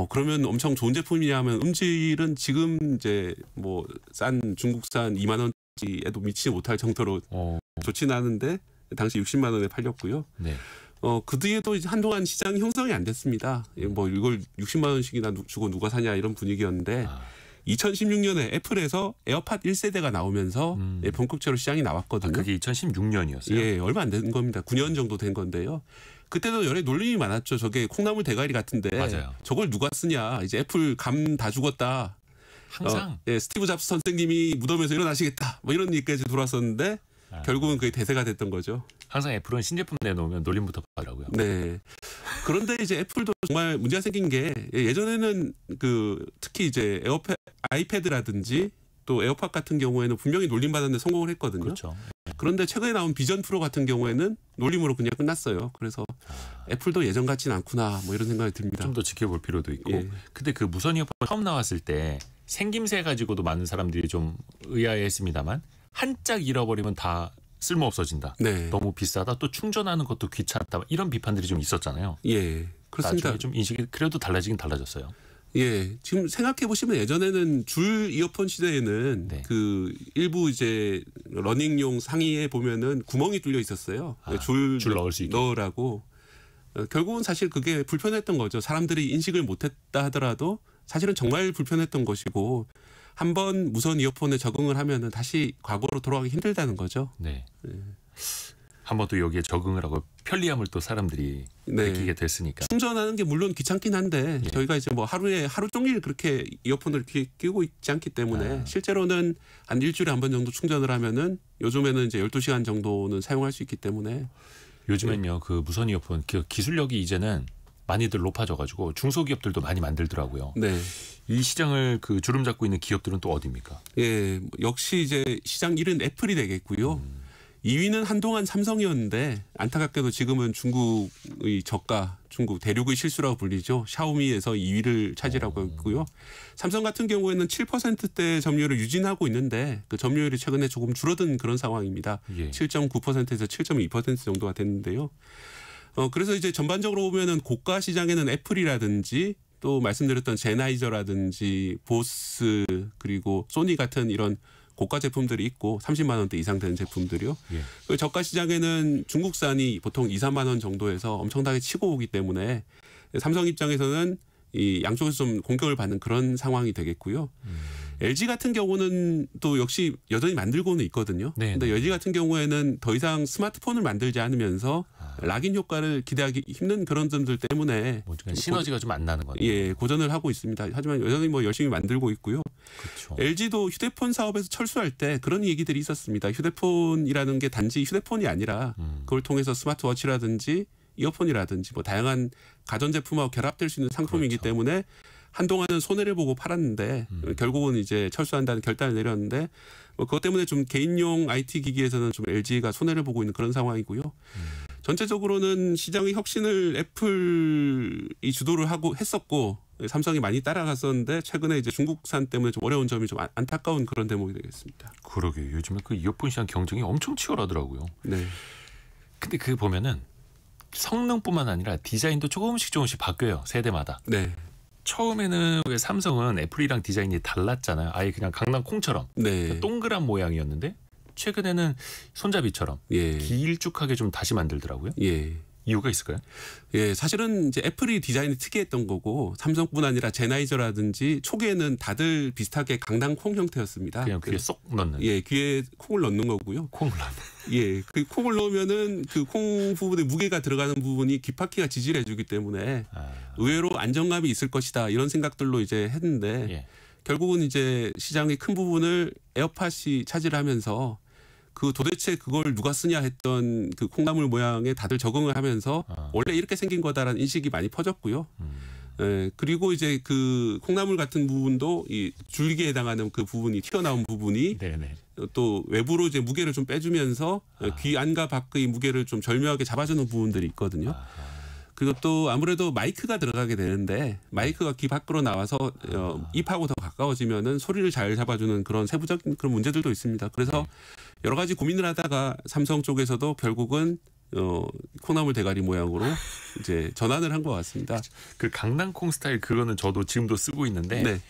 그러면 엄청 좋은 제품이냐 하면 음질은 지금 이제 뭐 싼 중국산 2만 원짜리에도 미치지 못할 정도로 좋지는 않은데 당시 60만 원에 팔렸고요. 네. 그 뒤에도 이제 한동안 시장 형성이 안 됐습니다. 뭐 이걸 60만 원씩이나 주고 누가 사냐 이런 분위기였는데 2016년에 애플에서 에어팟 1세대가 나오면서 본격적으로 시장이 나왔거든요. 그게 2016년이었어요? 예, 얼마 안 된 겁니다. 9년 정도 된 건데요. 그때도 여러 논림이 많았죠. 저게 콩나물 대가리 같은데 맞아요. 저걸 누가 쓰냐. 이제 애플 감 다 죽었다. 항상 스티브 잡스 선생님이 무덤에서 일어나시겠다. 뭐 이런 얘기까지 돌았었는데 결국은 그게 대세가 됐던 거죠. 항상 애플은 신제품 내놓으면 놀림부터 받더라고요. 네. 그런데 이제 애플도 정말 문제가 생긴 게 예전에는 특히 이제 아이패드라든지 또 에어팟 같은 경우에는 분명히 놀림 받았는데 성공을 했거든요. 그렇죠. 그런데 최근에 나온 비전 프로 같은 경우에는 놀림으로 그냥 끝났어요. 그래서 애플도 예전 같지는 않구나 뭐 이런 생각이 듭니다. 좀 더 지켜볼 필요도 있고. 예. 근데 그 무선 이어폰 처음 나왔을 때 생김새 가지고도 많은 사람들이 좀 의아해했습니다만 한 짝 잃어버리면 다 쓸모 없어진다. 네. 너무 비싸다. 또 충전하는 것도 귀찮다. 이런 비판들이 좀 있었잖아요. 예, 그렇습니다. 나중에 좀 인식이 그래도 달라지긴 달라졌어요. 예, 지금 생각해 보시면 예전에는 줄 이어폰 시대에는 네. 그 일부 이제 러닝용 상의에 보면은 구멍이 뚫려 있었어요. 줄 넣을 수 있게. 넣으라고. 결국은 사실 그게 불편했던 거죠. 사람들이 인식을 못했다 하더라도 사실은 정말 불편했던 것이고 한번 무선 이어폰에 적응을 하면은 다시 과거로 돌아가기 힘들다는 거죠. 네. 한번 또 여기에 적응을 하고 편리함을 또 사람들이 느끼게 됐으니까. 충전하는 게 물론 귀찮긴 한데 저희가 이제 뭐 하루에 하루 종일 그렇게 이어폰을 끼고 있지 않기 때문에 실제로는 한 일주일에 한 번 정도 충전을 하면은 요즘에는 이제 12시간 정도는 사용할 수 있기 때문에 요즘엔요 그 무선 이어폰 기술력이 이제는 많이들 높아져가지고 중소기업들도 많이 만들더라고요. 네. 이 시장을 그 주름 잡고 있는 기업들은 또 어디입니까? 예, 역시 이제 시장 1위는 애플이 되겠고요. 2위는 한동안 삼성이었는데 안타깝게도 지금은 중국의 저가, 중국 대륙의 실수라고 불리죠. 샤오미에서 2위를 차지하고 있고요. 삼성 같은 경우에는 7%대 점유율을 유지하고 있는데 그 점유율이 최근에 조금 줄어든 그런 상황입니다. 7.9%에서 7.2% 정도가 됐는데요. 그래서 이제 전반적으로 보면은 고가 시장에는 애플이라든지 또 말씀드렸던 제나이저라든지 보스 그리고 소니 같은 이런 고가 제품들이 있고 30만 원대 이상 되는 제품들이요. 예. 그 저가 시장에는 중국산이 보통 2, 3만 원 정도에서 엄청나게 치고 오기 때문에 삼성 입장에서는 이 양쪽에서 좀 공격을 받는 그런 상황이 되겠고요. LG 같은 경우는 또 역시 여전히 만들고는 있거든요. 네. 근데 LG 같은 경우에는 더 이상 스마트폰을 만들지 않으면서 락인 효과를 기대하기 힘든 그런 점들 때문에 시너지가 좀 안 나는 거네요. 예, 고전을 하고 있습니다. 하지만 여전히 뭐 열심히 만들고 있고요. 그렇죠. LG도 휴대폰 사업에서 철수할 때 그런 얘기들이 있었습니다. 휴대폰이라는 게 단지 휴대폰이 아니라 그걸 통해서 스마트워치라든지 이어폰이라든지 뭐 다양한 가전제품하고 결합될 수 있는 상품이기 그렇죠. 때문에 한동안은 손해를 보고 팔았는데 결국은 이제 철수한다는 결단을 내렸는데 뭐 그것 때문에 좀 개인용 IT 기기에서는 좀 LG가 손해를 보고 있는 그런 상황이고요. 전체적으로는 시장의 혁신을 애플이 주도를 하고 했었고 삼성이 많이 따라갔었는데 최근에 이제 중국산 때문에 좀 어려운 점이 좀 안타까운 그런 대목이 되겠습니다. 그러게요. 요즘에 그 이어폰 시장 경쟁이 엄청 치열하더라고요. 네. 근데 그 보면은 성능뿐만 아니라 디자인도 조금씩 바뀌어요. 세대마다. 네. 처음에는 왜 삼성은 애플이랑 디자인이 달랐잖아요. 아예 그냥 강낭콩처럼 네. 동그란 모양이었는데 최근에는 손잡이처럼 예. 길쭉하게 좀 다시 만들더라고요. 예. 이유가 있을까요? 예, 사실은 이제 애플이 디자인이 특이했던 거고 삼성뿐 아니라 제나이저라든지 초기에는 다들 비슷하게 강낭콩 형태였습니다. 그냥 귀에 쏙 넣는. 예, 귀에 콩을 넣는 거고요. 콩을 넣는. 예, 그 콩을 넣으면은 그 콩 부분에 무게가 들어가는 부분이 귓바퀴가 지지를 해주기 때문에 의외로 안정감이 있을 것이다 이런 생각들로 이제 했는데 예. 결국은 이제 시장의 큰 부분을 에어팟이 차지를 하면서 그 도대체 그걸 누가 쓰냐 했던 그 콩나물 모양에 다들 적응을 하면서 원래 이렇게 생긴 거다라는 인식이 많이 퍼졌고요. 예, 그리고 이제 그 콩나물 같은 부분도 이 줄기에 해당하는 그 부분이 튀어나온 부분이 네네. 또 외부로 이제 무게를 좀 빼주면서 귀 안과 밖의 무게를 좀 절묘하게 잡아주는 부분들이 있거든요. 그리고 또 아무래도 마이크가 들어가게 되는데 마이크가 귀 밖으로 나와서 입하고 더 가까워지면은 소리를 잘 잡아주는 그런 세부적인 그런 문제들도 있습니다. 그래서 여러 가지 고민을 하다가 삼성 쪽에서도 결국은 콩나물 대가리 모양으로 이제 전환을 한 것 같습니다. 그 강낭콩 스타일 그거는 저도 지금도 쓰고 있는데 네.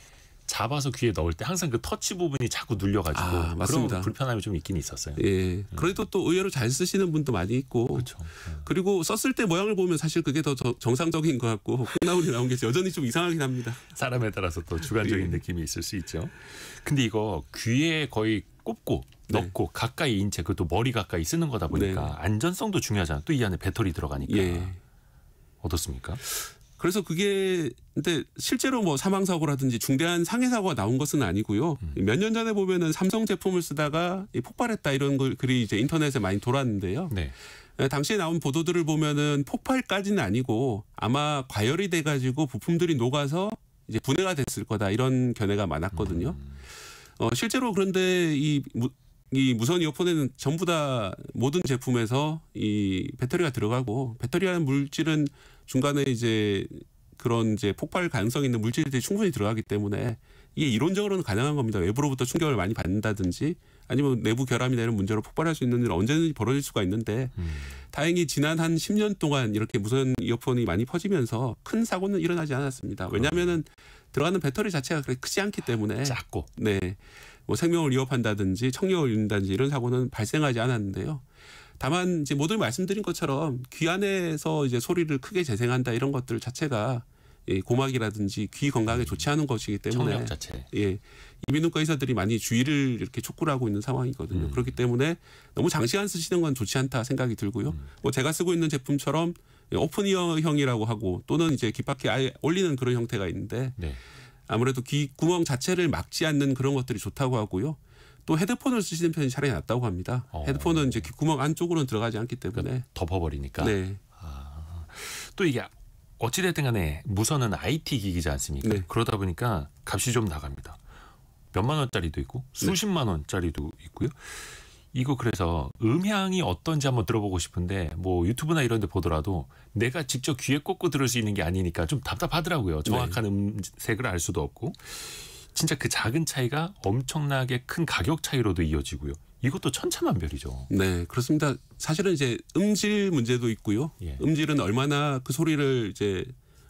잡아서 귀에 넣을 때 항상 그 터치 부분이 자꾸 눌려가지고 그런 맞습니다. 불편함이 좀 있긴 있었어요. 예. 그래도 또 의외로 잘 쓰시는 분도 많이 있고. 그렇죠. 그리고 썼을 때 모양을 보면 사실 그게 더 정상적인 것 같고 콩나물이 나온 게 여전히 좀 이상하긴 합니다. 사람에 따라서 또 주관적인 예. 느낌이 있을 수 있죠. 근데 이거 귀에 거의 꼽고 네. 넣고 가까이 인체 그것도 머리 가까이 쓰는 거다 보니까 네. 안전성도 중요하잖아요. 또 이 안에 배터리 들어가니까. 예. 어떻습니까? 그래서 그게 근데 실제로 뭐 사망 사고라든지 중대한 상해 사고가 나온 것은 아니고요. 몇 년 전에 보면은 삼성 제품을 쓰다가 폭발했다 이런 글이 이제 인터넷에 많이 돌았는데요. 네. 당시에 나온 보도들을 보면은 폭발까지는 아니고 아마 과열이 돼가지고 부품들이 녹아서 이제 분해가 됐을 거다 이런 견해가 많았거든요. 실제로 그런데 이 무선 이어폰에는 전부 다 모든 제품에서 이 배터리가 들어가고 배터리라는 물질은 중간에 이제 그런 이제 폭발 가능성 있는 물질들이 충분히 들어가기 때문에 이게 이론적으로는 가능한 겁니다. 외부로부터 충격을 많이 받는다든지 아니면 내부 결함이 되는 문제로 폭발할 수 있는 일은 언제든지 벌어질 수가 있는데 다행히 지난 한 10년 동안 이렇게 무선 이어폰이 많이 퍼지면서 큰 사고는 일어나지 않았습니다. 왜냐하면은 들어가는 배터리 자체가 그렇게 크지 않기 때문에 작고. 네. 뭐 생명을 위협한다든지 청력을 잃는다든지 이런 사고는 발생하지 않았는데요. 다만 이제 모두 말씀드린 것처럼 귀 안에서 이제 소리를 크게 재생한다 이런 것들 자체가 고막이라든지 귀 건강에 좋지 않은 것이기 때문에 청력 자체. 예, 이비인후과 의사들이 많이 주의를 이렇게 촉구를 하고 있는 상황이거든요. 그렇기 때문에 너무 장시간 쓰시는 건 좋지 않다 생각이 들고요. 뭐 제가 쓰고 있는 제품처럼 오픈이어형이라고 하고 또는 이제 귓바퀴 아예 올리는 그런 형태가 있는데 네. 아무래도 귀 구멍 자체를 막지 않는 그런 것들이 좋다고 하고요. 또 헤드폰을 쓰시는 편이 차라리 낫다고 합니다. 헤드폰은 이제 귀 구멍 안쪽으로는 들어가지 않기 때문에 덮어버리니까. 네. 또 이게 어찌됐든 간에 무선은 IT 기기지 않습니까? 네. 그러다 보니까 값이 좀 나갑니다. 몇만 원짜리도 있고 수십만 원짜리도 있고요. 이거 그래서 음향이 어떤지 한번 들어보고 싶은데 뭐 유튜브나 이런 데 보더라도 내가 직접 귀에 꽂고 들을 수 있는 게 아니니까 좀 답답하더라고요. 정확한 음색을 알 수도 없고. 진짜 그 작은 차이가 엄청나게 큰 가격 차이로도 이어지고요. 이것도 천차만별이죠. 네, 그렇습니다. 사실은 이제 음질 문제도 있고요. 예. 음질은 얼마나 그 소리를 이제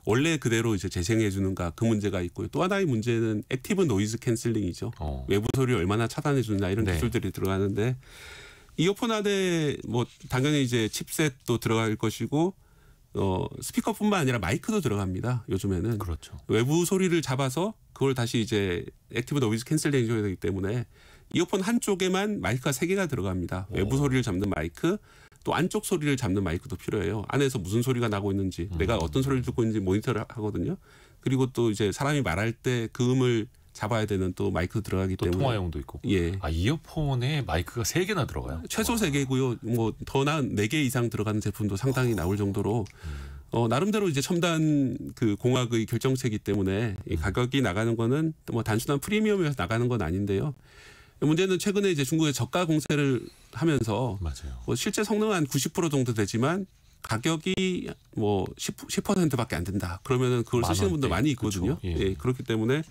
원래 그대로 이제 재생해 주는가 그 문제가 있고요. 또 하나의 문제는 액티브 노이즈 캔슬링이죠. 외부 소리를 얼마나 차단해 주느냐 이런 네. 기술들이 들어가는데 이어폰 안에 뭐 당연히 이제 칩셋도 들어갈 것이고 스피커뿐만 아니라 마이크도 들어갑니다. 요즘에는 그렇죠. 외부 소리를 잡아서 그걸 다시 이제 액티브 노이즈 캔슬링 해줘야 되기 때문에 이어폰 한쪽에만 마이크가 3개가 들어갑니다. 외부 소리를 잡는 마이크, 또 안쪽 소리를 잡는 마이크도 필요해요. 안에서 무슨 소리가 나고 있는지, 내가 어떤 소리를 듣고 있는지 모니터를 하거든요. 그리고 또 이제 사람이 말할 때 그 음을 잡아야 되는 또 마이크 들어가기 또 때문에 통화용도 있고. 예. 이어폰에 마이크가 3개나 들어가요? 최소 3개고요. 뭐 더 나은 4개 이상 들어가는 제품도 상당히 나올 정도로 나름대로 이제 첨단 그 공학의 결정체이기 때문에 이 가격이 나가는 거는 뭐 단순한 프리미엄에서 나가는 건 아닌데요. 문제는 최근에 이제 중국에 저가 공세를 하면서 맞아요. 뭐 실제 성능은 한 90% 정도 되지만 가격이 뭐 10%밖에 안 된다. 그러면은 그걸 쓰시는 분들 많이 있거든요. 그렇죠. 예. 예, 그렇기 때문에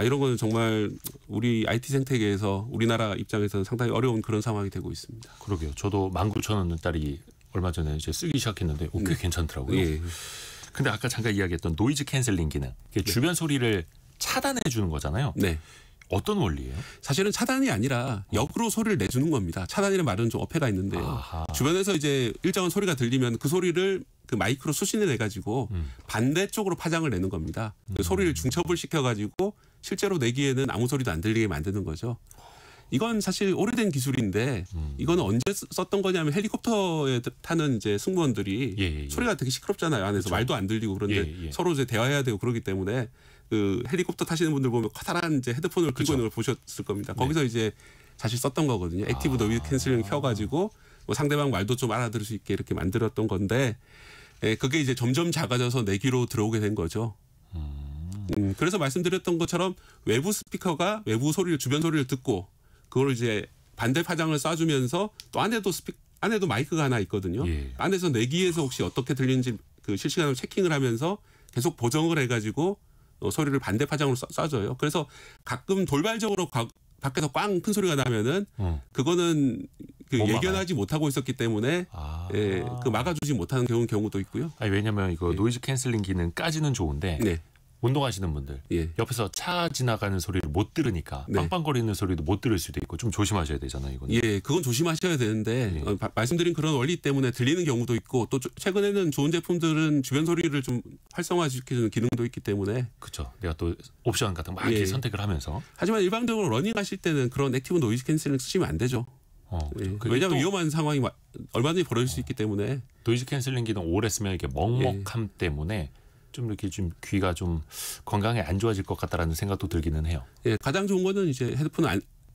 이런 거는 정말 우리 IT 생태계에서 우리나라 입장에서는 상당히 어려운 그런 상황이 되고 있습니다. 그러게요. 저도 19,000원짜리 얼마 전에 이제 쓰기 시작했는데 꽤 괜찮더라고요. 예. 근데 아까 잠깐 이야기했던 노이즈 캔슬링 기능. 이게 주변 소리를 차단해 주는 거잖아요. 네. 어떤 원리예요? 사실은 차단이 아니라 역으로 소리를 내주는 겁니다. 차단이라는 말은 좀 어폐가 있는데요. 아하. 주변에서 이제 일정한 소리가 들리면 그 소리를 그 마이크로 수신해 내 가지고 반대쪽으로 파장을 내는 겁니다. 그 소리를 중첩을 시켜 가지고 실제로 내기에는 아무 소리도 안 들리게 만드는 거죠. 이건 사실 오래된 기술인데 이건 언제 썼던 거냐면 헬리콥터에 타는 이제 승무원들이 예. 소리가 되게 시끄럽잖아요. 안에서 그렇죠. 말도 안 들리고 그런데 예. 서로 이제 대화해야 되고 그러기 때문에 그 헬리콥터 타시는 분들 보면 커다란 이제 헤드폰을 끼고 있는 걸 보셨을 겁니다. 거기서 이제 사실 썼던 거거든요. 액티브 노이즈 캔슬링 켜가지고 뭐 상대방 말도 좀 알아들을 수 있게 이렇게 만들었던 건데 그게 이제 점점 작아져서 내기로 들어오게 된 거죠. 그래서 말씀드렸던 것처럼 외부 스피커가 외부 소리를 주변 소리를 듣고 그걸 이제 반대 파장을 쏴주면서 또 안에도 마이크가 하나 있거든요. 예. 안에서 내기에서 혹시 어떻게 들리는지 그 실시간으로 체킹을 하면서 계속 보정을 해가지고 소리를 반대 파장으로 쏴줘요. 그래서 가끔 돌발적으로 밖에서 꽝 큰 소리가 나면은 그거는 그 예견하지 못하고 있었기 때문에 그 막아주지 못하는 경우도 있고요. 왜냐하면 이거 노이즈 캔슬링 기능까지는 좋은데 네. 운동하시는 분들 옆에서 차 지나가는 소리를 못 들으니까 빵빵거리는 소리도 못 들을 수도 있고 좀 조심하셔야 되잖아요. 이거는. 예, 그건 조심하셔야 되는데 말씀드린 그런 원리 때문에 들리는 경우도 있고 또 최근에는 좋은 제품들은 주변 소리를 좀 활성화시키는 기능도 있기 때문에 그렇죠. 내가 또 옵션 같은 거 막 이렇게 선택을 하면서 하지만 일반적으로 러닝하실 때는 그런 액티브 노이즈 캔슬링 쓰시면 안 되죠. 왜냐하면 위험한 상황이 얼마든지 벌어질 수 있기 때문에 노이즈 캔슬링 기능 오래 쓰면 이렇게 먹먹함 때문에 좀 이렇게 좀 귀가 좀 건강에 안 좋아질 것 같다라는 생각도 들기는 해요. 예, 가장 좋은 거는 이제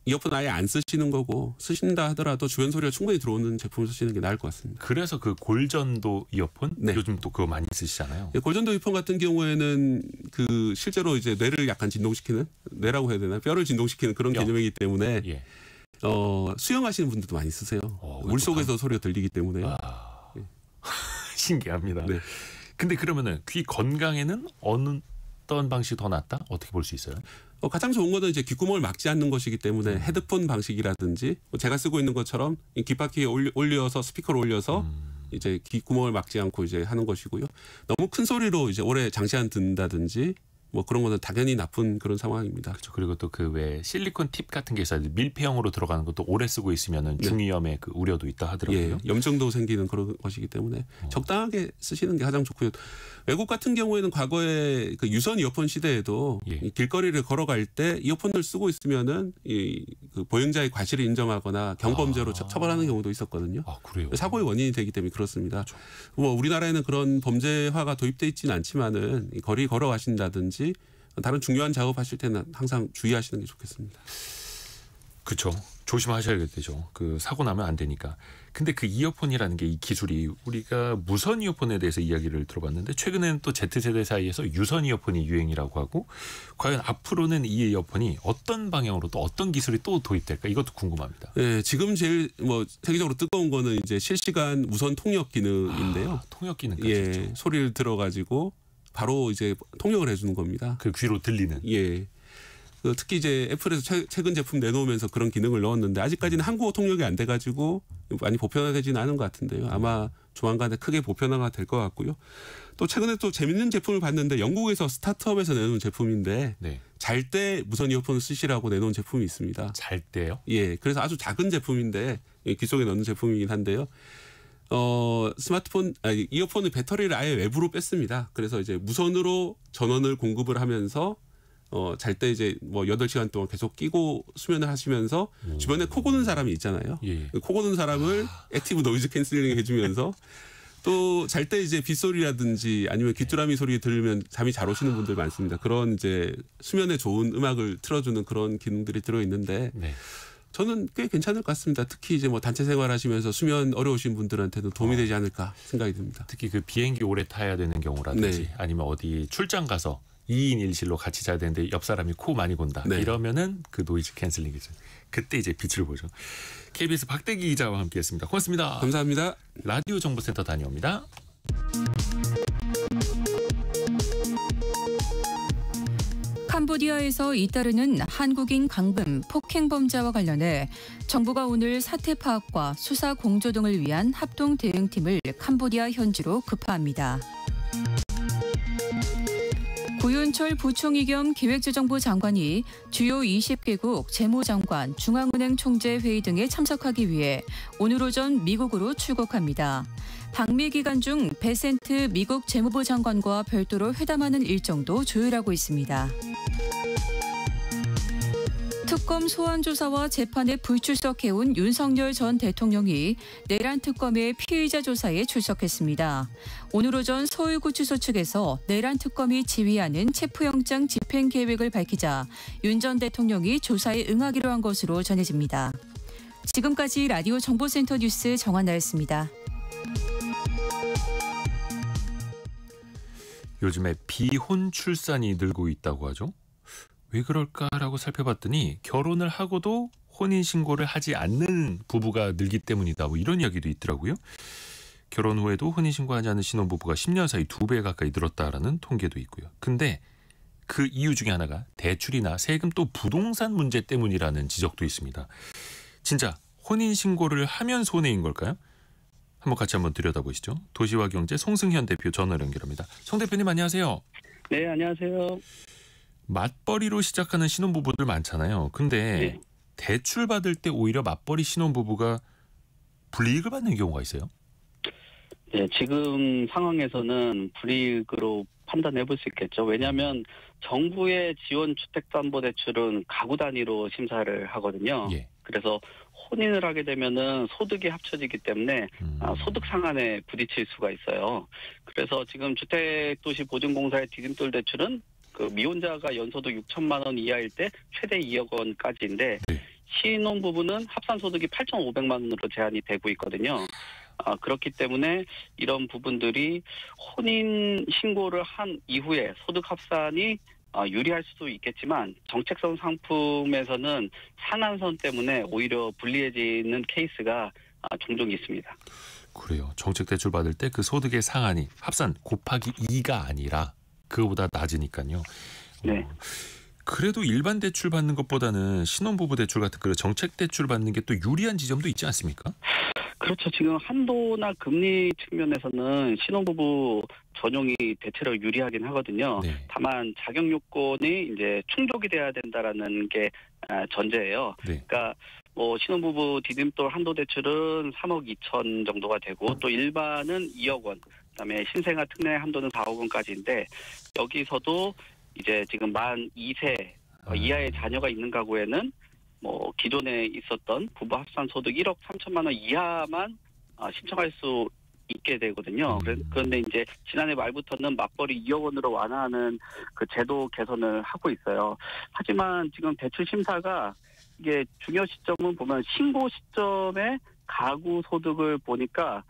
이어폰 아예 안 쓰시는 거고 쓰신다 하더라도 주변 소리가 충분히 들어오는 제품을 쓰시는 게 나을 것 같습니다. 그래서 그 골전도 이어폰 요즘 또 그거 많이 쓰시잖아요. 예, 골전도 이어폰 같은 경우에는 그 실제로 이제 뇌를 약간 진동시키는 뇌라고 해야 되나 뼈를 진동시키는 그런 개념이기 때문에 수영하시는 분들도 많이 쓰세요. 물 속에서 소리가 들리기 때문에 신기합니다. 네. 근데 그러면은 귀 건강에는 어떤 방식이 더 낫다? 어떻게 볼 수 있어요? 가장 좋은 거는 이제 귓구멍을 막지 않는 것이기 때문에 헤드폰 방식이라든지 제가 쓰고 있는 것처럼 귓바퀴에 올려서 스피커를 올려서 이제 귓구멍을 막지 않고 이제 하는 것이고요. 너무 큰 소리로 이제 오래 장시간 듣는다든지 뭐 그런 거는 당연히 나쁜 그런 상황입니다. 그렇죠. 그리고 또 그 왜 실리콘 팁 같은 게 있어요. 밀폐형으로 들어가는 것도 오래 쓰고 있으면은 중이염의 그 우려도 있다 하더라고요. 염증도 생기는 그런 것이기 때문에 적당하게 쓰시는 게 가장 좋고요. 외국 같은 경우에는 과거에 그 유선 이어폰 시대에도 이 길거리를 걸어갈 때 이어폰을 쓰고 있으면은 그 보행자의 과실을 인정하거나 경범죄로 처벌하는 경우도 있었거든요. 그래요? 사고의 원인이 되기 때문에 그렇습니다. 뭐 우리나라에는 그런 범죄화가 도입돼 있지는 않지만은 거리 걸어가신다든지 다른 중요한 작업하실 때는 항상 주의하시는 게 좋겠습니다. 그렇죠. 조심하셔야겠죠. 그 사고 나면 안 되니까. 근데 그 이어폰이라는 게 이 기술이 우리가 무선 이어폰에 대해서 이야기를 들어봤는데 최근에는 또 Z세대 사이에서 유선 이어폰이 유행이라고 하고 과연 앞으로는 이 이어폰이 어떤 방향으로 또 어떤 기술이 또 도입될까 이것도 궁금합니다. 네, 지금 제일 뭐 세계적으로 뜨거운 거는 이제 실시간 무선 통역 기능인데요. 통역 기능까지. 소리를 들어가지고 바로 이제 통역을 해주는 겁니다. 그 귀로 들리는. 예. 특히 이제 애플에서 최근 제품 내놓으면서 그런 기능을 넣었는데 아직까지는 한국어 통역이 안 돼가지고 많이 보편화되지는 않은 것 같은데요. 아마 조만간에 크게 보편화가 될 것 같고요. 또 최근에 또 재밌는 제품을 봤는데 영국에서 스타트업에서 내놓은 제품인데 네. 잘 때 무선 이어폰을 쓰시라고 내놓은 제품이 있습니다. 잘 때요? 예, 그래서 아주 작은 제품인데 귀 속에 넣는 제품이긴 한데요. 이어폰의 배터리를 아예 외부로 뺐습니다. 그래서 이제 무선으로 전원을 공급을 하면서 잘 때 이제 뭐 8시간 동안 계속 끼고 수면을 하시면서 주변에 코 고는 사람이 있잖아요. 예. 코 고는 사람을 액티브 노이즈 캔슬링 해주면서 또 잘 때 이제 빗소리라든지 아니면 귀뚜라미 소리 들으면 잠이 잘 오시는 분들 많습니다. 그런 이제 수면에 좋은 음악을 틀어주는 그런 기능들이 들어있는데 네. 저는 꽤 괜찮을 것 같습니다. 특히 이제 뭐 단체 생활하시면서 수면 어려우신 분들한테는 도움이 되지 않을까 생각이 듭니다. 특히 그 비행기 오래 타야 되는 경우라든지 네. 아니면 어디 출장 가서 2인 1실로 같이 자야 되는데 옆 사람이 코 많이 곤다. 네. 이러면은 그 노이즈 캔슬링이죠. 그때 이제 빛을 보죠. KBS 박대기 기자와 함께했습니다. 고맙습니다. 감사합니다. 라디오 정보센터 다녀옵니다. 캄보디아에서 잇따르는 한국인 강금 폭행 범죄와 관련해 정부가 오늘 사태 파악과 수사 공조 등을 위한 합동 대응팀을 캄보디아 현지로 급파합니다. 고윤철 부총리 겸 기획재정부 장관이 주요 20개국 재무장관, 중앙은행 총재 회의 등에 참석하기 위해 오늘 오전 미국으로 출국합니다. 방미 기간 중 베센트 미국 재무부 장관과 별도로 회담하는 일정도 조율하고 있습니다. 특검 소환 조사와 재판에 불출석해온 윤석열 전 대통령이 내란 특검의 피의자 조사에 출석했습니다. 오늘 오전 서울구치소 측에서 내란 특검이 지휘하는 체포영장 집행 계획을 밝히자 윤 전 대통령이 조사에 응하기로 한 것으로 전해집니다. 지금까지 라디오 정보센터 뉴스 정한나였습니다. 요즘에 비혼 출산이 늘고 있다고 하죠. 왜 그럴까라고 살펴봤더니 결혼을 하고도 혼인신고를 하지 않는 부부가 늘기 때문이다. 뭐 이런 이야기도 있더라고요. 결혼 후에도 혼인신고하지 않은 신혼부부가 10년 사이 2배 가까이 늘었다라는 통계도 있고요. 근데 그 이유 중에 하나가 대출이나 세금 또 부동산 문제 때문이라는 지적도 있습니다. 진짜 혼인신고를 하면 손해인 걸까요? 한번 들여다보시죠. 도시화경제 송승현 대표 전화로 연결합니다. 송 대표님 안녕하세요. 네, 안녕하세요. 맞벌이로 시작하는 신혼부부들 많잖아요. 근데 네. 대출 받을 때 오히려 맞벌이 신혼부부가 불이익을 받는 경우가 있어요? 네, 지금 상황에서는 불이익으로 판단해 볼 수 있겠죠. 왜냐하면 정부의 지원 주택담보대출은 가구 단위로 심사를 하거든요. 예. 그래서 혼인을 하게 되면은 소득이 합쳐지기 때문에 소득 상한에 부딪힐 수가 있어요. 그래서 지금 주택도시보증공사의 디딤돌 대출은 그 미혼자가 연소득 6천만 원 이하일 때 최대 2억 원까지인데 네. 신혼부부는 합산소득이 8,500만 원으로 제한이 되고 있거든요. 그렇기 때문에 이런 부분들이 혼인 신고를 한 이후에 소득 합산이 유리할 수도 있겠지만 정책성 상품에서는 상한선 때문에 오히려 불리해지는 케이스가 종종 있습니다. 그래요. 정책 대출 받을 때 그 소득의 상한이 합산 곱하기 2가 아니라 그거보다 낮으니까요. 네. 그래도 일반 대출 받는 것보다는 신혼부부 대출 같은 그 정책 대출 받는 게 또 유리한 지점도 있지 않습니까? 그렇죠. 지금 한도나 금리 측면에서는 신혼부부 전용이 대체로 유리하긴 하거든요. 네. 다만 자격 요건이 이제 충족이 돼야 된다라는 게 전제예요. 네. 그러니까 뭐 신혼부부 디딤돌 한도 대출은 3억 2천 정도가 되고 또 일반은 2억 원, 그다음에 신생아 특례 한도는 4억 원까지인데 여기서도 이제 지금 만 2세 이하의 자녀가 있는 가구에는 뭐 기존에 있었던 부부 합산 소득 1억 3천만 원 이하만 신청할 수 있게 되거든요. 그런데 이제 지난해 말부터는 맞벌이 2억 원으로 완화하는 그 제도 개선을 하고 있어요. 하지만 지금 대출 심사가 이게 중요 시점은 보면 신고 시점에 가구 소득을 보니까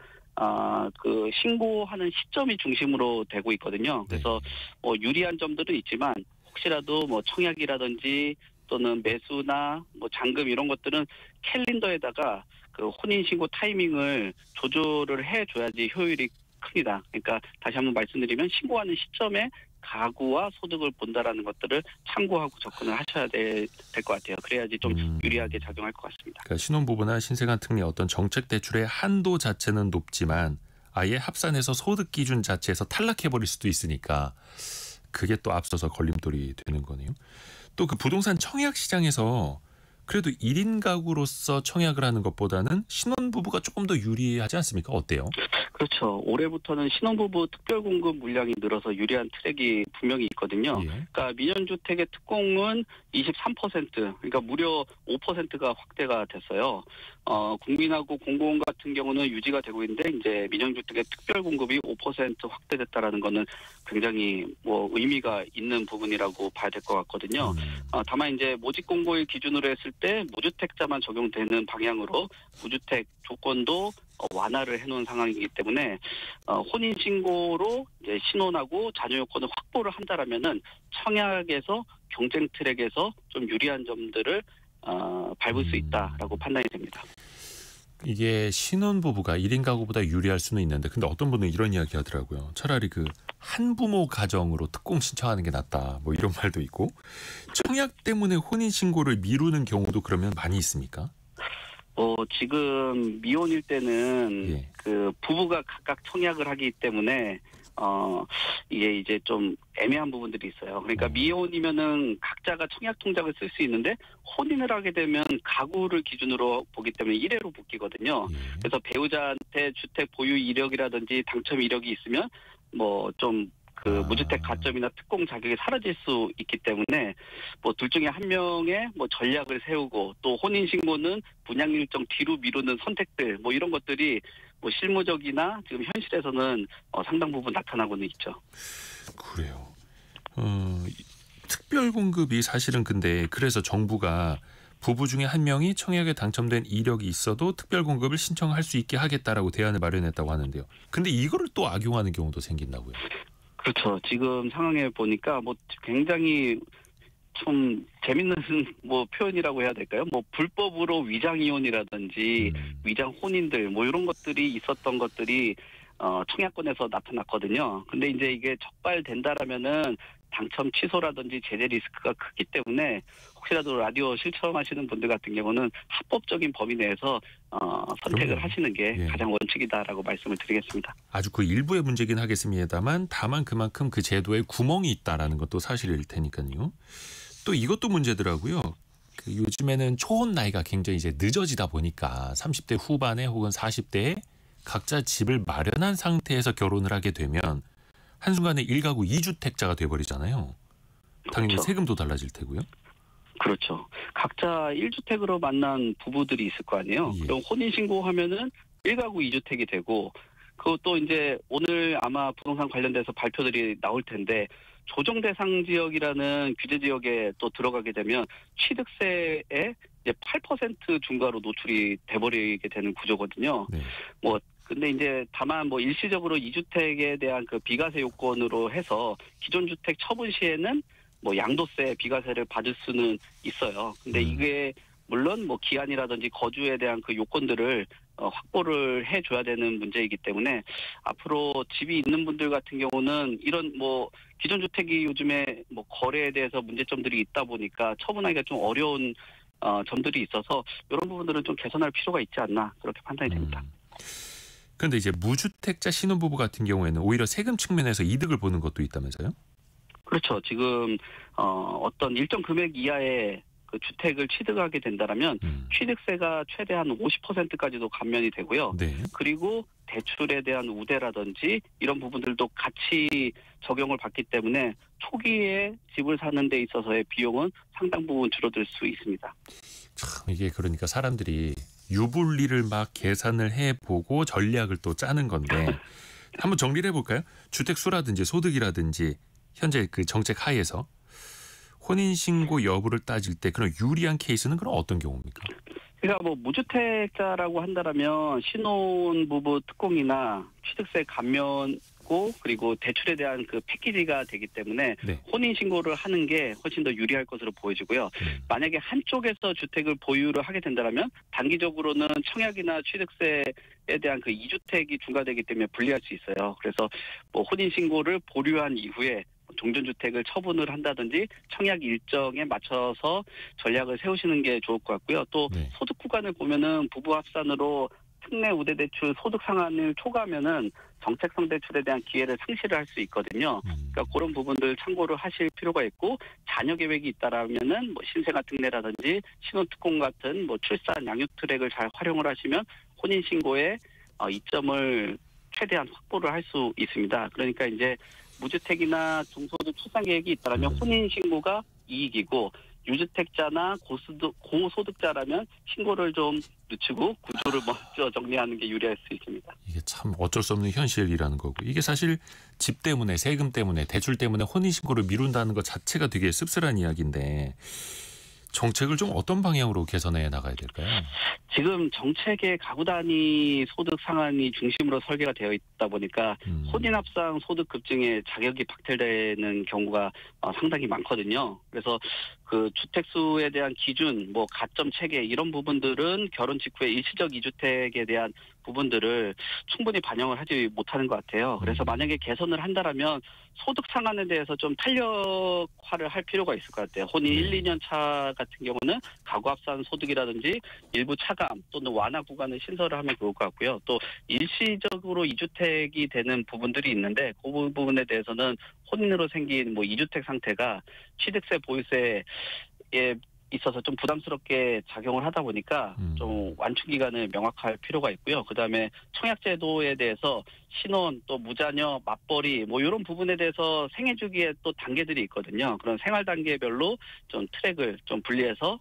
그 신고하는 시점이 중심으로 되고 있거든요. 그래서 뭐 유리한 점들은 있지만 혹시라도 뭐 청약이라든지 또는 매수나 뭐 잔금 이런 것들은 캘린더에다가 그 혼인신고 타이밍을 조절을 해줘야지 효율이 큽니다. 그러니까 다시 한번 말씀드리면 신고하는 시점에 가구와 소득을 본다라는 것들을 참고하고 접근을 하셔야 될 것 같아요. 그래야지 좀 유리하게 작용할 것 같습니다. 그러니까 신혼부부나 신생아 특례 어떤 정책 대출의 한도 자체는 높지만 아예 합산해서 소득 기준 자체에서 탈락해버릴 수도 있으니까 그게 또 앞서서 걸림돌이 되는 거네요. 또 그 부동산 청약 시장에서 그래도 1인 가구로서 청약을 하는 것보다는 신혼부부가 조금 더 유리하지 않습니까? 어때요? 그렇죠. 올해부터는 신혼부부 특별공급 물량이 늘어서 유리한 트랙이 분명히 있거든요. 예. 그러니까 민연주택의 특공은 23%, 그러니까 무려 5%가 확대가 됐어요. 국민하고 공공원 같은 경우는 유지가 되고 있는데 이제 민영주택의 특별공급이 5% 확대됐다라는 거는 굉장히 뭐 의미가 있는 부분이라고 봐야 될 것 같거든요. 다만 이제 모집 공고일 기준으로 했을 때 무주택자만 적용되는 방향으로 무주택 조건도 완화를 해놓은 상황이기 때문에 혼인 신고로 이제 신혼하고 자녀 요건을 확보를 한다라면은 청약에서 경쟁 트랙에서 좀 유리한 점들을 밟을 수 있다라고 판단이 됩니다. 이게 신혼부부가 1인 가구보다 유리할 수는 있는데 근데 어떤 분은 이런 이야기 하더라고요. 차라리 그 한부모 가정으로 특공 신청하는 게 낫다. 뭐 이런 말도 있고 청약 때문에 혼인신고를 미루는 경우도 그러면 많이 있습니까? 지금 미혼일 때는 예. 그 부부가 각각 청약을 하기 때문에 이게 이제 좀 애매한 부분들이 있어요. 그러니까 미혼이면은 각자가 청약 통장을 쓸 수 있는데 혼인을 하게 되면 가구를 기준으로 보기 때문에 1회로 묶이거든요. 예. 그래서 배우자한테 주택 보유 이력이라든지 당첨 이력이 있으면 뭐 좀 그 무주택 가점이나 특공 자격이 사라질 수 있기 때문에 뭐 둘 중에 한 명의 뭐 전략을 세우고 또 혼인 신고는 분양 일정 뒤로 미루는 선택들 뭐 이런 것들이 뭐 실무적이나 지금 현실에서는 상당 부분 나타나고는 있죠. 그래요. 특별 공급이 사실은 근데 그래서 정부가 부부 중에 한 명이 청약에 당첨된 이력이 있어도 특별 공급을 신청할 수 있게 하겠다라고 대안을 마련했다고 하는데요. 근데 이거를 또 악용하는 경우도 생긴다고요. 그렇죠. 지금 상황에 보니까 뭐 굉장히 좀 재밌는 뭐 표현이라고 해야 될까요? 뭐 불법으로 위장 이혼이라든지 위장 혼인들 뭐 이런 것들이 있었던 것들이 청약권에서 나타났거든요. 근데 이제 이게 적발된다라면은 당첨 취소라든지 제재 리스크가 크기 때문에 혹시라도 라디오 실천하시는 분들 같은 경우는 합법적인 범위 내에서 선택을 그럼요. 하시는 게 예. 가장 원칙이다라고 말씀을 드리겠습니다. 아주 그 일부의 문제긴 하겠습니다만 다만 그만큼 그 제도에 구멍이 있다라는 것도 사실일 테니까요. 또 이것도 문제더라고요. 그 요즘에는 초혼 나이가 굉장히 이제 늦어지다 보니까 30대 후반에 혹은 40대에 각자 집을 마련한 상태에서 결혼을 하게 되면 한순간에 1가구 2주택자가 돼버리잖아요. 당연히 그렇죠. 세금도 달라질 테고요. 그렇죠. 각자 1주택으로 만난 부부들이 있을 거 아니에요. 예. 그럼 혼인신고하면은 1가구 2주택이 되고 그것도 이제 오늘 아마 부동산 관련돼서 발표들이 나올 텐데 조정 대상 지역이라는 규제 지역에 또 들어가게 되면 취득세에 이제 8% 중과로 노출이 돼버리게 되는 구조거든요. 네. 근데 이제 다만 뭐 일시적으로 2주택에 대한 그 비과세 요건으로 해서 기존 주택 처분 시에는 뭐 양도세, 비과세를 받을 수는 있어요. 근데 이게 물론 뭐 기한이라든지 거주에 대한 그 요건들을 확보를 해줘야 되는 문제이기 때문에 앞으로 집이 있는 분들 같은 경우는 이런 뭐 기존 주택이 요즘에 뭐 거래에 대해서 문제점들이 있다 보니까 처분하기가 좀 어려운 점들이 있어서 이런 부분들은 좀 개선할 필요가 있지 않나 그렇게 판단이 됩니다. 그런데 이제 무주택자 신혼부부 같은 경우에는 오히려 세금 측면에서 이득을 보는 것도 있다면서요? 그렇죠. 지금 어떤 일정 금액 이하의 그 주택을 취득하게 된다라면 취득세가 최대한 50%까지도 감면이 되고요. 네. 그리고 대출에 대한 우대라든지 이런 부분들도 같이 적용을 받기 때문에 초기에 집을 사는 데 있어서의 비용은 상당 부분 줄어들 수 있습니다. 참 이게 그러니까 사람들이 유불리를 막 계산을 해보고 전략을 또 짜는 건데 한번 정리를 해볼까요? 주택 수라든지 소득이라든지 현재 그 정책 하에서 혼인신고 여부를 따질 때 그런 유리한 케이스는 그럼 어떤 경우입니까? 그러니까 뭐 무주택자라고 한다라면 신혼부부 특공이나 취득세 감면고 그리고 대출에 대한 그 패키지가 되기 때문에 네. 혼인신고를 하는 게 훨씬 더 유리할 것으로 보여지고요. 만약에 한쪽에서 주택을 보유를 하게 된다면 단기적으로는 청약이나 취득세에 대한 그 2주택이 중과되기 때문에 불리할 수 있어요. 그래서 뭐 혼인신고를 보류한 이후에 종전주택을 처분을 한다든지 청약 일정에 맞춰서 전략을 세우시는 게 좋을 것 같고요. 또 네. 소득 구간을 보면은 부부 합산으로 특례 우대 대출 소득 상한을 초과하면은 정책성 대출에 대한 기회를 상실을 할 수 있거든요. 그러니까 그런 부분들 참고를 하실 필요가 있고 자녀 계획이 있다라면은 뭐 신생아 특례라든지 신혼특공 같은 뭐 출산 양육 트랙을 잘 활용을 하시면 혼인 신고에 이점을 최대한 확보를 할 수 있습니다. 그러니까 이제 무주택이나 중소득 출산 계획이 있다라면 혼인 신고가 이익이고 유주택자나 고소득자라면 신고를 좀 늦추고 구조를 먼저 정리하는 게 유리할 수 있습니다. 이게 참 어쩔 수 없는 현실이라는 거고 이게 사실 집 때문에 세금 때문에 대출 때문에 혼인신고를 미룬다는 것 자체가 되게 씁쓸한 이야기인데 정책을 좀 어떤 방향으로 개선해 나가야 될까요? 지금 정책의 가구 단위 소득 상한이 중심으로 설계가 되어 있다 보니까 혼인합상 소득 급증에 자격이 박탈되는 경우가 상당히 많거든요. 그래서 그 주택수에 대한 기준, 뭐 가점 체계 이런 부분들은 결혼 직후에 일시적 이주택에 대한 부분들을 충분히 반영을 하지 못하는 것 같아요. 그래서 만약에 개선을 한다라면 소득 상한에 대해서 좀 탄력화를 할 필요가 있을 것 같아요. 혼인 1, 2년 차 같은 경우는 가구 합산 소득이라든지 일부 차감 또는 완화 구간을 신설을 하면 좋을 것 같고요. 또 일시적으로 이주택이 되는 부분들이 있는데 그 부분에 대해서는 혼인으로 생긴 뭐 이주택 상태가 취득세 보유세에 있어서 좀 부담스럽게 작용을 하다 보니까 좀 완충 기간을 명확할 필요가 있고요. 그다음에 청약 제도에 대해서 신혼 또 무자녀 맞벌이 뭐 이런 부분에 대해서 생애 주기에 또 단계들이 있거든요. 그런 생활 단계별로 좀 트랙을 좀 분리해서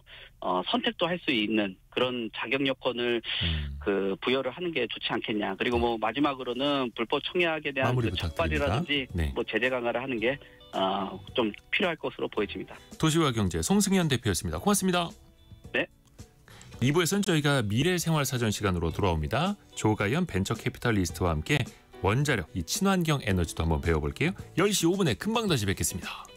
선택도 할 수 있는 그런 자격 요건을 그 부여를 하는 게 좋지 않겠냐. 그리고 뭐 마지막으로는 불법 청약에 대한 그 적발이라든지 네. 뭐 제재 강화를 하는 게 좀 필요할 것으로 보여집니다. 도시와 경제 송승현 대표였습니다. 고맙습니다. 네. 2부에서는 저희가 미래생활사전 시간으로 돌아옵니다. 조가연 벤처캐피탈리스트와 함께 원자력, 이 친환경 에너지도 한번 배워볼게요. 10시 5분에 금방 다시 뵙겠습니다.